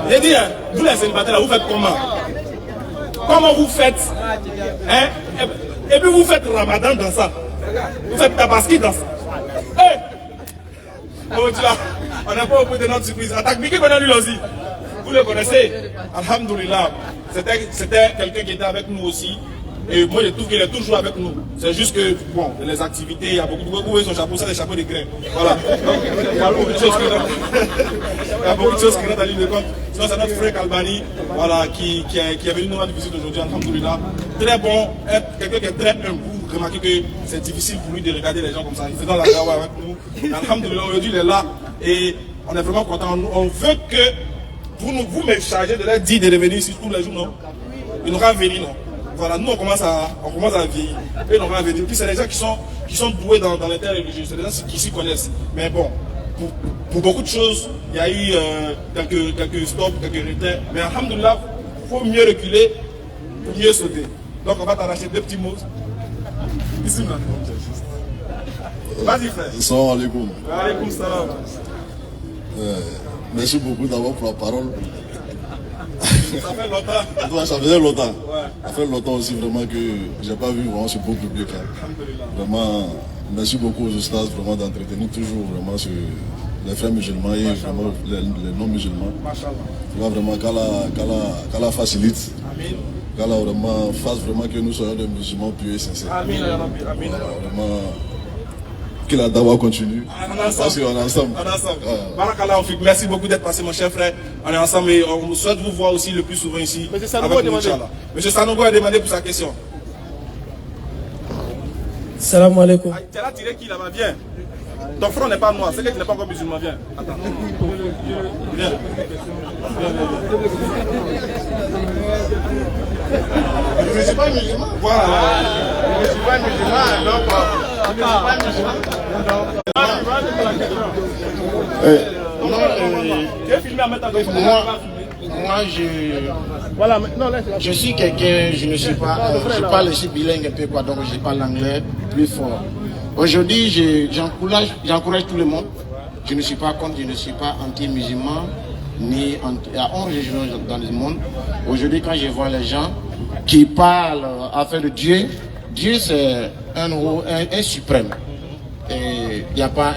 J'ai dit, hein, vous les célibataires, là, vous faites comment? Comment vous faites? Hein? Et puis vous faites Ramadan dans ça. Vous faites Tabaski dans ça. Hey! Oh, tu vois, on n'a pas au bout de notre surprise. Attaque Biki connaît lui aussi. Vous le connaissez? Alhamdoulilah. C'était quelqu'un qui était avec nous aussi. Et moi, je trouve qu'il est toujours avec nous. C'est juste que, bon, les activités, il y a beaucoup de... Vous voyez son chapeau, c'est des chapeaux de grains. Voilà. Donc, il y a beaucoup de choses qui rentrent à l'île de compte. Sinon, c'est notre frère Albani, voilà, qui est venu nous rendre visite aujourd'hui, alhamdoulilah. Très bon, quelqu'un qui est très humble. Vous remarquez que c'est difficile pour lui de regarder les gens comme ça. Il fait dans la dawa avec nous. Alhamdoulilah, aujourd'hui, il est là. Et on est vraiment content. On veut que vous me chargez de leur dire de revenir ici tous les jours, non? Ils n'auront qu'à venir, non? Voilà, nous on commence à vieillir. Et on va venir. Puis c'est des gens qui sont doués dans l'interreligieux. C'est des gens qui s'y connaissent. Mais bon, pour beaucoup de choses, il y a eu quelques stops, quelques retards. Mais alhamdoulilah, il faut mieux reculer pour mieux sauter. Donc on va t'arracher 2 petits mots. Ici maintenant. Vas-y frère.
Salam alaikum.
Wa alaikum salam.
Merci beaucoup d'abord pour la parole.
Ça fait longtemps.
Ouais, ça faisait longtemps.
Ouais.
Ça fait longtemps aussi vraiment que j'ai pas vu vraiment ce beau public là. Vraiment, merci beaucoup aux stars vraiment d'entretenir toujours vraiment les frères musulmans et vraiment les non-musulmans. Vraiment qu'Allah facilite. Qu'Allah vraiment fasse vraiment que nous soyons des musulmans pieux et sincères.
Amin.
Vraiment que la dawa continue. Parce qu'on est ensemble.
On est ensemble. Barakallah, merci beaucoup d'être passé, mon cher frère. On est ensemble et on souhaite vous voir aussi le plus souvent ici.
Monsieur Sanogo a demandé.
Monsieur Sanogo a demandé pour sa question.
Salam alaikum.
Tu as tiré qui là-bas? Viens. Ton front n'est pas noir, c'est que tu n'es pas encore musulman. Viens. Attends. Viens.
Je ne suis pas musulman.
Voilà.
Je ne suis pas musulman, donc je ne suis pas musulman.
Tu es filmé à mettre à gauche.
Moi, je suis quelqu'un, je ne suis pas, je parle aussi bilingue un peu, quoi, donc je parle l'anglais plus fort. Aujourd'hui, j'encourage tout le monde. Je ne suis pas contre, je ne suis pas anti-musulman, ni il y a 11 religions dans le monde. Aujourd'hui, quand je vois les gens qui parlent afin de Dieu, Dieu c'est un suprême. Et il n'y a pas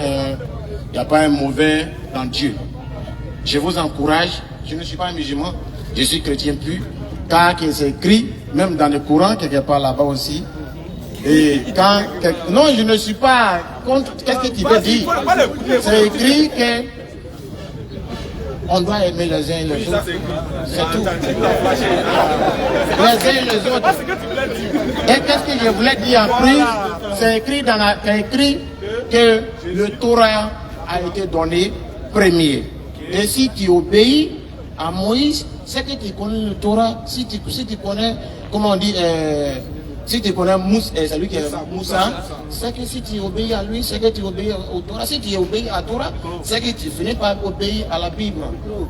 un mauvais dans Dieu. Je vous encourage, je ne suis pas un musulman, je suis chrétien pur, car c'est écrit, même dans le Coran, quelque part là-bas aussi. Et quand... Non, je ne suis pas contre... Qu'est-ce que tu veux dire? C'est écrit que on doit aimer les uns et les autres. C'est tout. Les uns et les autres. Et qu'est-ce que je voulais dire en plus? C'est écrit que le Torah a été donné premier. Et si tu obéis à Moïse, c'est que tu connais le Torah. Si tu connais, comment on dit, si tu connais c'est lui qui est Moussa, c'est que si tu obéis à lui, c'est que tu obéis au Torah. Si tu obéis à Torah, c'est que tu finis par obéir à la Bible.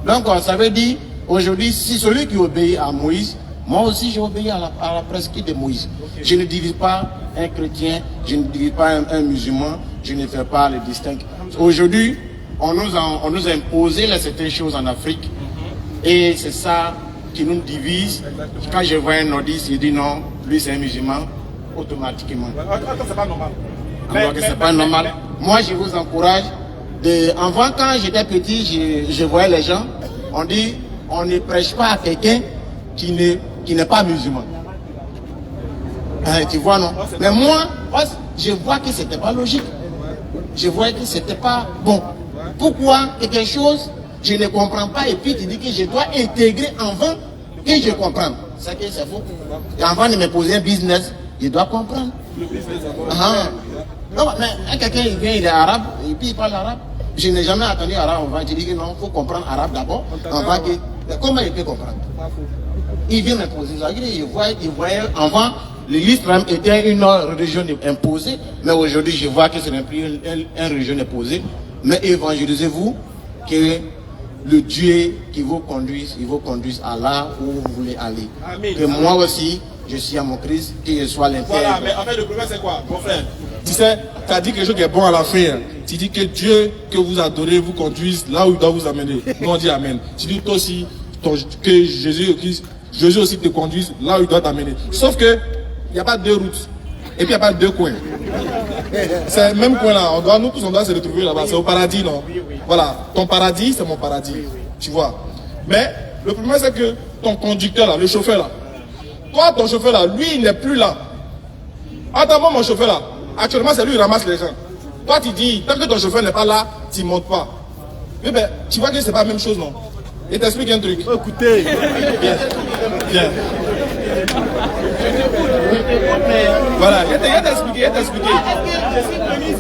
Donc ça veut dire, aujourd'hui, si celui qui obéit à Moïse, moi aussi j'ai obéi à la prescription de Moïse. Je ne divise pas un chrétien, je ne divise pas un musulman, je ne fais pas le distinct. Aujourd'hui, on nous a imposé certaines choses en Afrique et c'est ça qui nous divise. Quand je vois un nordiste, il dit non, lui c'est un musulman, automatiquement.
C'est pas normal.
Alors que c'est pas normal. Moi je vous encourage. Avant, quand j'étais petit, je voyais les gens, on dit on ne prêche pas à quelqu'un qui n'est pas musulman. Tu vois, non? Mais moi, je vois que c'était pas logique. Je voyais que c'était pas bon. Pourquoi quelque chose, je ne comprends pas et puis tu dis que je dois intégrer avant que je comprenne. C'est que c'est faux. Et avant de me poser un business, je dois comprendre. Non, mais quelqu'un il vient, il est arabe, et puis il parle arabe. Je n'ai jamais entendu arabe avant. Je dis que non, il faut comprendre arabe d'abord. Comment il peut comprendre? Il vient me poser ça. Il voyait avant, l'islam était une religion imposée, mais aujourd'hui je vois que ce n'est plus une religion imposée. Mais évangélisez-vous que le Dieu qui vous conduise, il vous conduise à là où vous voulez aller. Amen. Que moi aussi, je suis à mon Christ, que je sois l'intérieur.
Voilà, mais en fait le problème c'est quoi, mon frère? Tu sais, tu as dit quelque chose qui est bon à la fin. Hein. Tu dis que Dieu que vous adorez vous conduise là où il doit vous amener. Nous on dit Amen. Tu dis toi aussi que Jésus aussi te conduise là où il doit t'amener. Sauf que il n'y a pas deux routes. Et puis il n'y a pas deux coins. C'est le même coin là. Nous tous on doit se retrouver là-bas. C'est au paradis, non? Voilà. Ton paradis, c'est mon paradis. Tu vois. Mais le problème c'est que ton conducteur là, le chauffeur là, toi ton chauffeur là, lui il n'est plus là. Attends, moi mon chauffeur là, actuellement c'est lui qui ramasse les gens. Toi tu dis, tant que ton chauffeur n'est pas là, tu ne montes pas. Mais ben, tu vois que c'est pas la même chose, non? Et t'explique un truc. Écoutez. Viens. Voilà, il t'a expliqué.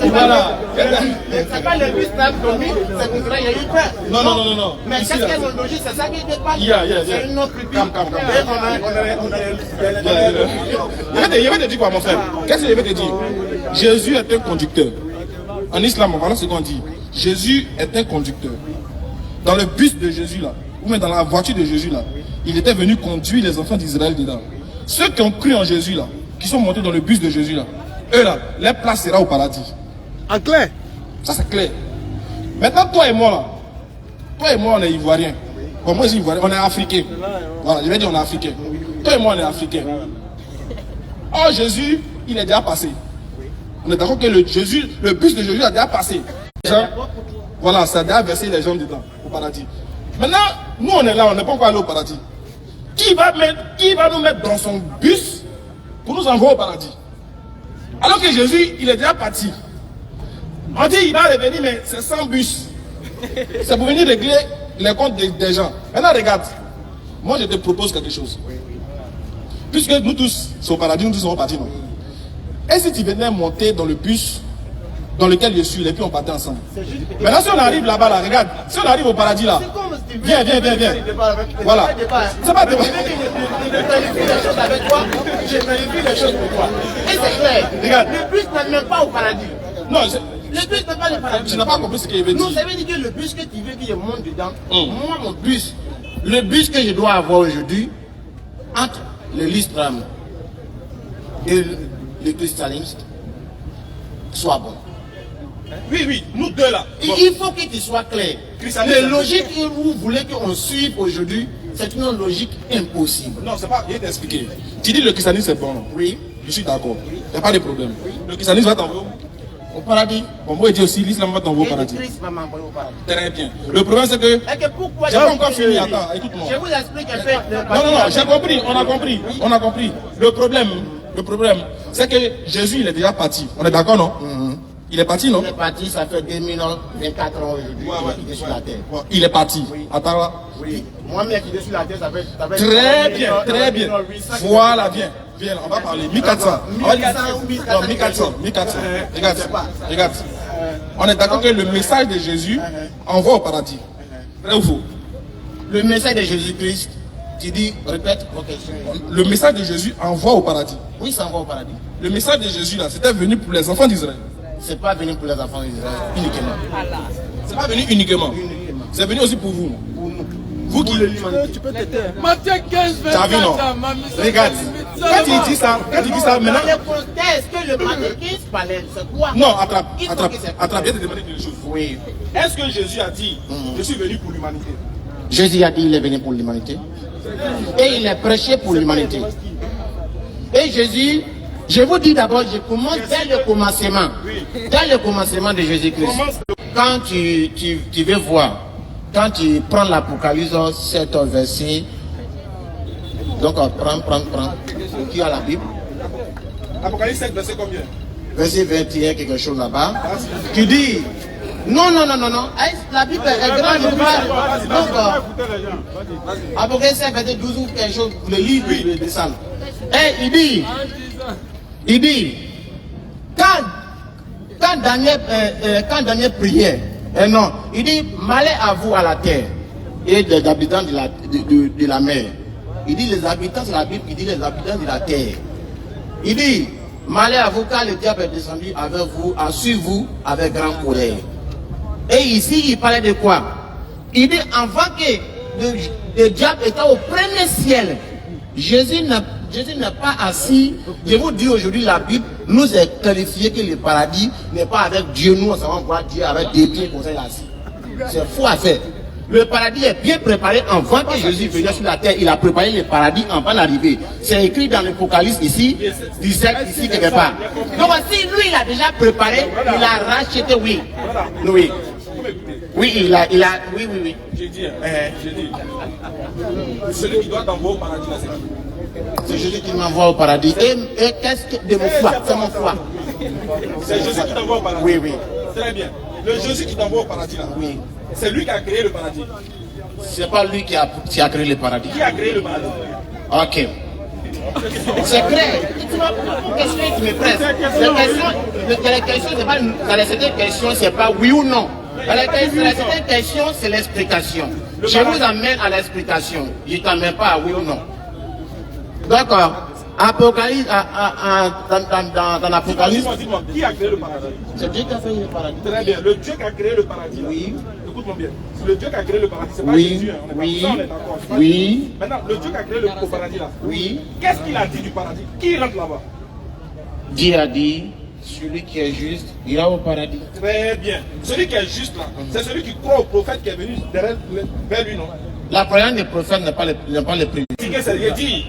Voilà.
C'est pas le bus là, c'est pour ça qu'il y a eu peur.
Non.
Mais qu'est-ce qu'il y a dans le logis, c'est ça qui est pas. C'est une autre
Calme. Je vais te dire quoi, mon frère? Qu'est-ce que je vais te dire? Jésus est un conducteur. En islam, voilà ce qu'on dit. Jésus est un conducteur. Dans le bus de Jésus là, ou même dans la voiture de Jésus là, il était venu conduire les enfants d'Israël dedans. Ceux qui ont cru en Jésus là, qui sont montés dans le bus de Jésus là, eux là, leur place sera au paradis. En clair? Ça c'est clair. Maintenant toi et moi on est ivoiriens. Bon, moi je suis ivoirien, on est africains. Voilà, je vais dire on est africains. Toi et moi on est africains. Oh Jésus, il est déjà passé. On est d'accord que le bus de Jésus a déjà passé. Voilà, ça a déjà versé les gens dedans, au paradis. Maintenant, nous on est là, on n'est pas encore allé au paradis. Qui va nous mettre dans son bus pour nous envoyer au paradis? Alors que Jésus, il est déjà parti. On dit il va revenir, mais c'est sans bus. C'est pour venir régler les comptes des gens. Maintenant regarde, moi je te propose quelque chose. Puisque nous tous, c'est au paradis, nous tous sommes partis, non? Et si tu venais monter dans le bus dans lequel je suis, et puis on partait ensemble. Maintenant, si on arrive là-bas, là, regarde, si on arrive au paradis là, viens. Voilà. C'est pas débat.
Je vérifie les choses avec toi, je vérifie les choses pour toi. Et c'est clair.
Regarde.
Le bus n'est même pas au paradis.
Non,
le bus n'est pas le paradis.
Tu n'as pas compris ce qu'il veut dire.
Non, ça veut dire que le bus que tu veux que je monte dedans, moi, mon bus, le bus que je dois avoir aujourd'hui, entre le l'islam et le christianisme, soit bon.
Oui, nous deux là.
Bon. Il faut que tu sois clair. La logique que vous voulez qu'on suive aujourd'hui, c'est une logique impossible.
Non, c'est pas. Je vais t'expliquer. Tu dis le christianisme c'est bon.
Oui.
Je suis d'accord. Il n'y a pas de problème. Le christianisme va t'envoyer
Au paradis.
Bon, moi, je dis aussi, l'islam va t'envoyer au paradis.
Christ va m'envoyer au paradis.
Très bien. Le problème, c'est que.
Pourquoi
j'ai pas encore fini, attends, écoute-moi.
Je vous explique un peu.
Non, j'ai compris, on a compris. Le problème, c'est que Jésus, il est déjà parti. On est d'accord, non? Il est parti, non?
Il est parti, ça fait 2024 ans aujourd'hui. Il est sur la terre.
Il est parti.
Oui.
Attends.
Oui. Moi-même qui est sur la terre, ça fait.
Très bien. Voilà, viens, on va parler. 1400. 1400. Regarde. On est d'accord que le message de Jésus envoie au paradis. Vrai ou faux?
Le message de Jésus-Christ, tu dis, répète vos questions.
Le message de Jésus envoie au paradis.
Oui, ça envoie au paradis.
Le message de Jésus, là, c'était venu pour les enfants d'Israël.
C'est pas venu pour les enfants d'Israël uniquement.
C'est pas venu uniquement. C'est venu aussi pour vous. Vous qui
tu peux t'aider. Matthieu 15, 24.
T'as vu, non? Regarde. Quand il dit ça, maintenant.
Dans le contexte que le Christ parlait, c'est quoi?
Non, attrape. Viens te demander quelque chose.
Oui.
Est-ce que Jésus a dit, je suis venu pour l'humanité?
Jésus a dit, il est venu pour l'humanité. Et il est prêché pour l'humanité. Et Jésus, je vous dis d'abord, je commence dès le commencement. Dès le commencement de Jésus-Christ. Quand tu veux voir, quand tu prends l'Apocalypse 7 verset, donc prends. Qui a la Bible?
Apocalypse 7 verset combien?
Verset 21, quelque chose là-bas. Tu dis, non. La Bible est grande. Donc, Apocalypse 7 verset 12 ou quelque chose, le livre de Salles. Et il dit, quand Daniel priait, non, il dit, malheur à vous à la terre et les habitants de la mer. Il dit les habitants, c'est la Bible qui dit les habitants de la terre. Il dit, malheur à vous car le diable est descendu avec vous, a su vous avec grand colère. Et ici, il parlait de quoi? Il dit, avant que le diable était au premier ciel, Jésus n'est pas assis. Je vous dis aujourd'hui, la Bible nous a qualifié que le paradis n'est pas avec Dieu. Nous, on savons voir Dieu avec des pieds comme ça assis. C'est faux à faire. Le paradis est bien préparé avant que Jésus vienne sur la terre. Il a préparé le paradis avant d'arriver. C'est écrit dans l'Apocalypse ici, 17 ici quelque part. Donc si lui, il a déjà préparé, il a racheté, oui. Oui, il a, oui.
J'ai dit. Celui qui doit t'envoyer au paradis, là, c'est qui?
C'est Jésus qui m'envoie au paradis. Et qu'est-ce que de mon foi? C'est mon foi.
C'est Jésus qui t'envoie au paradis.
Oui.
Très bien. Le Jésus qui t'envoie au paradis, là.
Oui.
C'est lui qui a créé le paradis.
C'est pas lui qui a créé le paradis.
Qui a créé le paradis?
Ok. C'est clair. Pourquoi question tu me presses? Les questions, c'est pas dans les certaines questions, c'est pas oui ou non. Dans les certaines questions, c'est l'explication. Je vous amène à l'explication. Je ne t'amène pas à oui ou non. D'accord. Apocalypse, dans l'Apocalypse.
Dis-moi, qui a créé le paradis?
C'est Dieu qui a créé le paradis.
Très bien. Le Dieu qui a créé le paradis.
Oui.
Écoute-moi bien. C'est le Dieu qui a créé le paradis. C'est pas Jésus. On est d'accord.
Oui.
Maintenant, le Dieu qui a créé le paradis là.
Oui.
Qu'est-ce qu'il a dit du paradis? Qui rentre là-bas?
Dieu a dit, celui qui est juste ira au paradis.
Très bien. Celui qui est juste là, c'est celui qui croit au prophète qui est venu vers lui, non?
La croyance des prophètes n'est pas le prix.
C'est dit.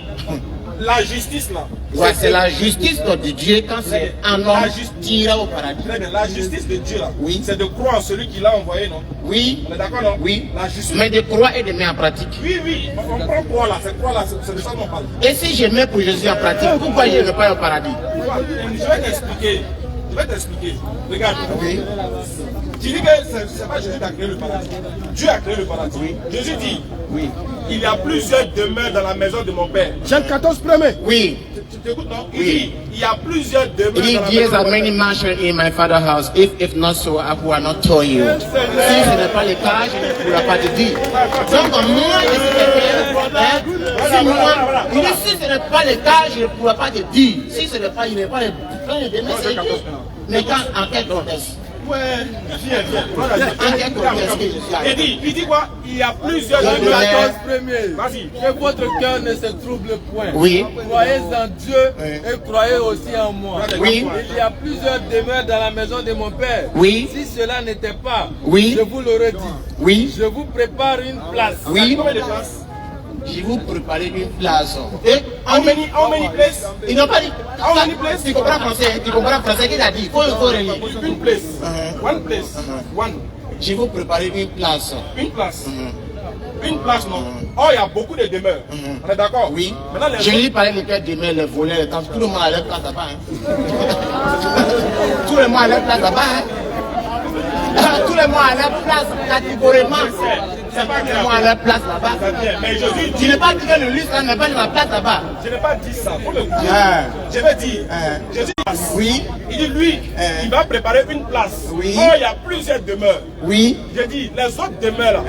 La justice là.
Ouais, c'est la justice de Dieu quand c'est un homme qui ira au paradis.
Très bien. La justice de Dieu là.
Oui.
C'est de croire en celui qui l'a envoyé, non?
Oui.
On est d'accord, non?
Oui.
La justice.
Mais de croire et de mettre en pratique.
Oui. On prend croire là. C'est croire là. C'est de ça qu'on parle.
Et si je mets pour Jésus en pratique, pourquoi je ne vais pas au paradis?
Je vais t'expliquer. Regarde.
Oui.
Tu dis que c'est pas Jésus qui a créé le paradis. Dieu a créé le paradis. Oui. Jésus dit,
oui.
Il y a plusieurs demeures dans la maison de mon père.
Jean 14 premier.
Oui.
Tu t'écoutes, non? Il dit, il y a plusieurs demeures dans la maison de
There
mon
are
père.
many mansions in my father's house. If not so, I will not tell you. Si ce n'est pas le cas, je ne pourrai pas te dire. Donc moi, si ce n'est pas le cas, je ne pourrai pas te dire. Si ce n'est pas, il n'est pas le demeures. Mais en quel contexte?
Ouais, il dit quoi? Il y a plusieurs demeures.
Vas-y. Que votre cœur ne se trouble point.
Oui.
Croyez en Dieu et croyez aussi en moi.
Oui.
Il y a plusieurs demeures dans la maison de mon père.
Oui.
Si cela n'était pas,
oui.
Je vous l'aurais dit.
Oui.
Je vous prépare une place.
Oui. Je vous prépare une place. Et
How many places?
Ils n'ont pas dit.
How many places?
Tu comprends français? Tu comprends français qu'il a dit? Il faut relire.
Une place. One place. One.
Je vais vous préparer une place.
Une place. Une place, non. Oh, il y a beaucoup de demeures. On est d'accord?
Oui.
Maintenant,
je lui parlais des demeures, les volets, les temps. Tout le monde a leur place là-bas. Tout le monde a leur place là-bas. Tout le monde a leur place catégoriquement. C'est pas que moi à leur place là-bas.
Mais Jésus dit.
Tu n'es pas dit que le lustre n'est pas de ma place là-bas.
Je n'ai pas dit ça. Faut le dire. Je vais dire. Jésus.
Oui.
Il dit lui, il va préparer une place.
Oui.
Oh, il y a plusieurs demeures.
Oui.
J'ai dit, les autres demeures là.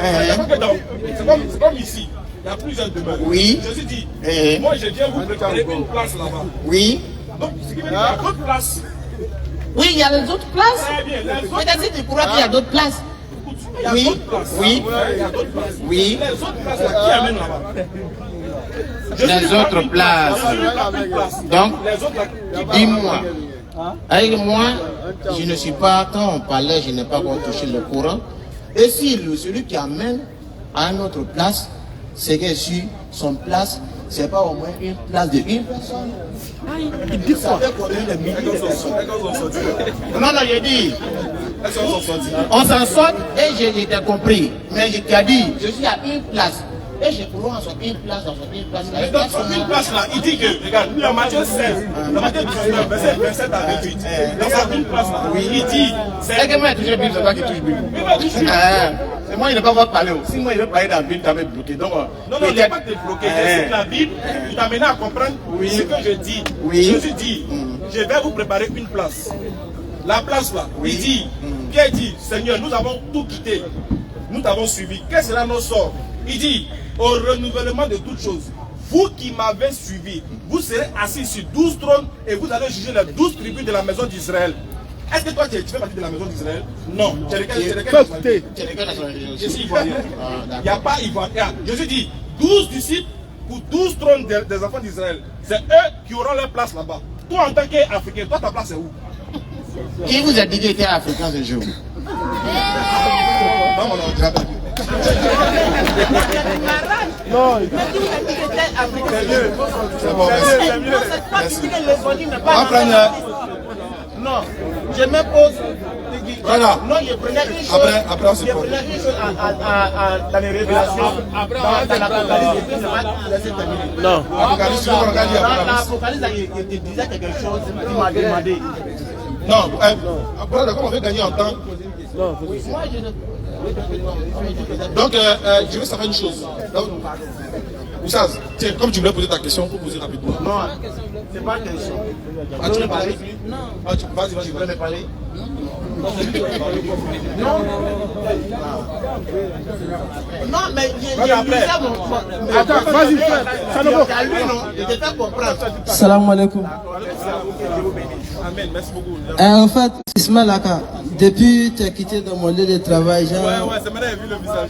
C'est comme ici. Il y a plusieurs demeures.
Oui.
Jésus dit, moi je viens vous préparer une place là-bas.
Oui.
Donc, ce qui veut dire qu'il y a d'autres places.
Oui, il y a les autres places.
Très bien.
Peut-être si tu crois qu'il y a d'autres places. Oui. Oui. Oui.
Les autres places là, qui amènent là-bas?
Les autres places. Donc, dis-moi. Avec moi, je ne suis pas, quand on parlait, je n'ai pas encore touché le courant. Et si celui qui amène à une autre place, c'est que sur son place, c'est pas au moins une place de une personne. Il dit ça fait combien de milliers de personnes? Non, j'ai dit. On s'en sort et j'ai compris. Mais je t'ai dit, je suis à une place. Et j'ai couru en sortir une place, dans une place.
Mais dans une place là, il dit que, regarde, dans Matthieu 16, dans Matthieu 19, verset 27 à 28, dans sa une place là, il dit,
c'est que moi j'ai touché Bible, c'est toi qui touches Bible. C'est moi, il ne va pas parler. Si moi, il veut parler dans la Bible, tu vas me bloquer. Donc,
non, il n'est pas te bloquer. C'est la Bible, il t'a amené à comprendre ce que je dis. Jésus dit, je vais vous préparer une place. La place là, il dit, Pierre dit, Seigneur, nous avons tout quitté. Nous t'avons suivi. Quel sera notre sort? Il dit, au renouvellement de toutes choses, vous qui m'avez suivi, vous serez assis sur 12 trônes et vous allez juger les 12 tribus de la maison d'Israël. Est-ce que toi tu fais partie de la maison d'Israël? Non. Tu es de quelle nationalité? Je suis ivoirien. Il n'y a pas ivoirien. Jésus dit, 12 disciples pour 12 trônes des enfants d'Israël. C'est eux qui auront leur place là-bas. Toi en tant qu'Africain, toi ta place est où?
Qui vous a dit qu'il était africain ce jour?
Non, mon nom,
non, c'est bon, merci. Non, je me pose.
Voilà.
Non, je prenais une chose.
Après, on se pose.
Je prenais une chose dans les révélations. Après, dans l'Apocalypse, non. L'Apocalypse, il disait quelque chose. Il m'a demandé.
Non, après, comment on veut gagner en temps?
Non, moi, je ne.
Donc, je veux savoir une chose. Oussaz, comme tu voulais poser ta question, faut poser rapidement.
Non, c'est pas une question.
Ah, tu veux parler?
Non.
Ah, vas-y, tu voulais me parler?
Non. Non, mais
attends, vas-y, ça ne va pas.
Salam alaikum.
Amen, merci beaucoup.
En fait, Ismaël Aka, depuis que tu as quitté dans mon lieu de travail,
c'est maintenant j'ai vu le visage.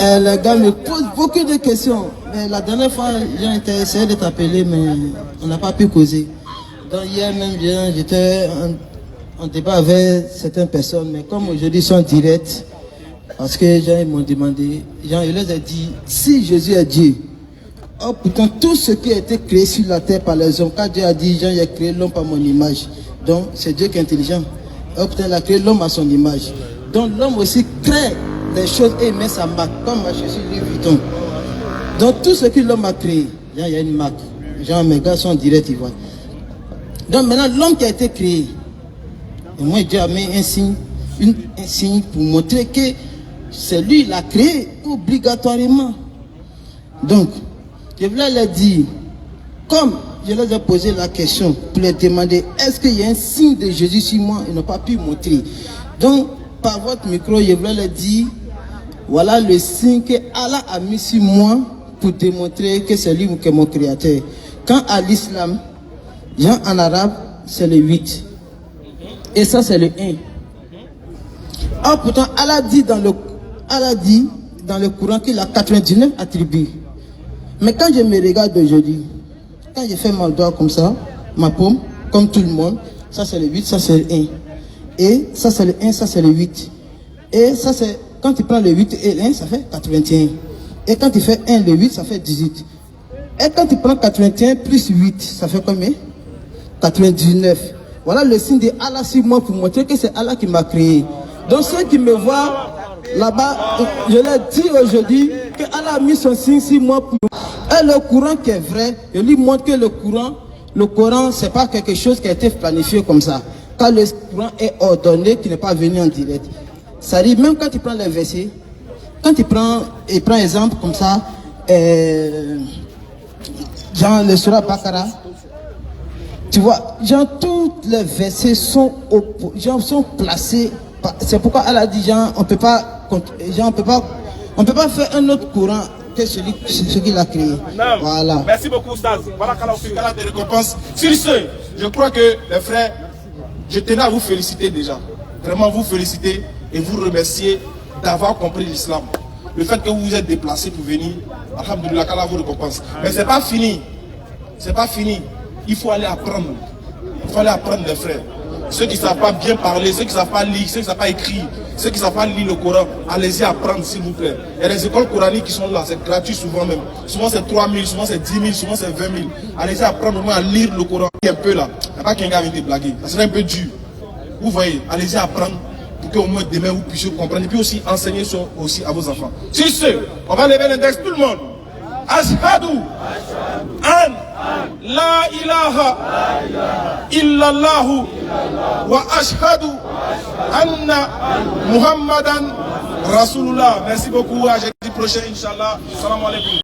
Le gars me pose beaucoup de questions. Mais la dernière fois, j'ai essayé de t'appeler, mais on n'a pas pu causer. Donc hier même, j'étais en débat avec certaines personnes, mais comme aujourd'hui ils sont en direct, parce que les gens m'ont demandé, je leur ai dit, si Jésus est Dieu, oh pourtant tout ce qui a été créé sur la terre par les hommes, quand Dieu a dit, j'ai créé l'homme par mon image, donc c'est Dieu qui est intelligent. Oh putain, il a créé l'homme à son image. Donc l'homme aussi crée des choses et met sa marque, comme je suis Louis Vuitton. Donc tout ce que l'homme a créé, il y a une marque. Genre mes gars sont en direct, ils voient. Donc maintenant l'homme qui a été créé, et moi Dieu a mis un signe pour montrer que c'est lui qui l'a créé obligatoirement. Donc, je voulais leur dire, comme je leur ai posé la question pour leur demander, est-ce qu'il y a un signe de Jésus sur moi? Ils n'ont pas pu montrer. Donc, par votre micro, je voulais leur dire, voilà le signe que Allah a mis sur moi pour démontrer que c'est lui qui est mon créateur. Quand à l'islam, en arabe, c'est le 8. Et ça, c'est le 1. Ah, pourtant, Allah dit dans le Coran qu'il a 99 attributs. Mais quand je me regarde aujourd'hui, quand je fais mon doigt comme ça, ma paume, comme tout le monde, ça c'est le 8, ça c'est le 1. Et ça c'est le 1, ça c'est le 8. Et ça c'est, quand tu prends le 8 et le 1, ça fait 81. Et quand tu fais 1, le 8, ça fait 18. Et quand tu prends 81 plus 8, ça fait combien? 99. Voilà le signe de Allah sur moi pour montrer que c'est Allah qui m'a créé. Donc ceux qui me voient là-bas, je leur dis aujourd'hui que Allah a mis son signe sur moi pour... Et le Coran qui est vrai, je lui montre que le Coran, c'est pas quelque chose qui a été planifié comme ça. Quand le Coran est ordonné, qui n'est pas venu en direct. Ça dit, même quand tu prends les versets, quand tu prends exemple comme ça, genre le Surah Bakara, tu vois, genre tous les versets sont placés. C'est pourquoi Allah dit, genre, on peut pas faire un autre Coran que celui qu'il a créé.
Non.
Voilà.
Merci beaucoup, Staz. Voilà qu'Allah te récompense. Sur ce, je crois que les frères, je tenais à vous féliciter déjà. Vraiment vous féliciter et vous remercier d'avoir compris l'islam. Le fait que vous vous êtes déplacés pour venir, alhamdoulilah, qu'Allah vous récompense. Mais c'est pas fini. C'est pas fini. Il faut aller apprendre. Il faut aller apprendre les frères. Ceux qui ne savent pas bien parler, ceux qui ne savent pas lire, ceux qui ne savent pas écrire, ceux qui ne savent pas lire le Coran, allez-y apprendre s'il vous plaît. Il y a des écoles coraniques qui sont là, c'est gratuit souvent même. Souvent c'est 3 000, souvent c'est 10 000, souvent c'est 20 000. Allez-y apprendre au moins à lire le Coran un peu là. Il n'y a pas qu'un gars vient te blaguer, ça serait un peu dur. Vous voyez, allez-y apprendre pour qu'au moins demain vous puissiez comprendre et puis aussi enseigner ça aussi à vos enfants. Sur ce, on va lever l'index tout le monde. Ashhadu an la ilaha illallahu wa ashhadu anna Muhammadan Rasulullah. Merci beaucoup. À jeudi prochain, Inch'Allah. Salam alaikum.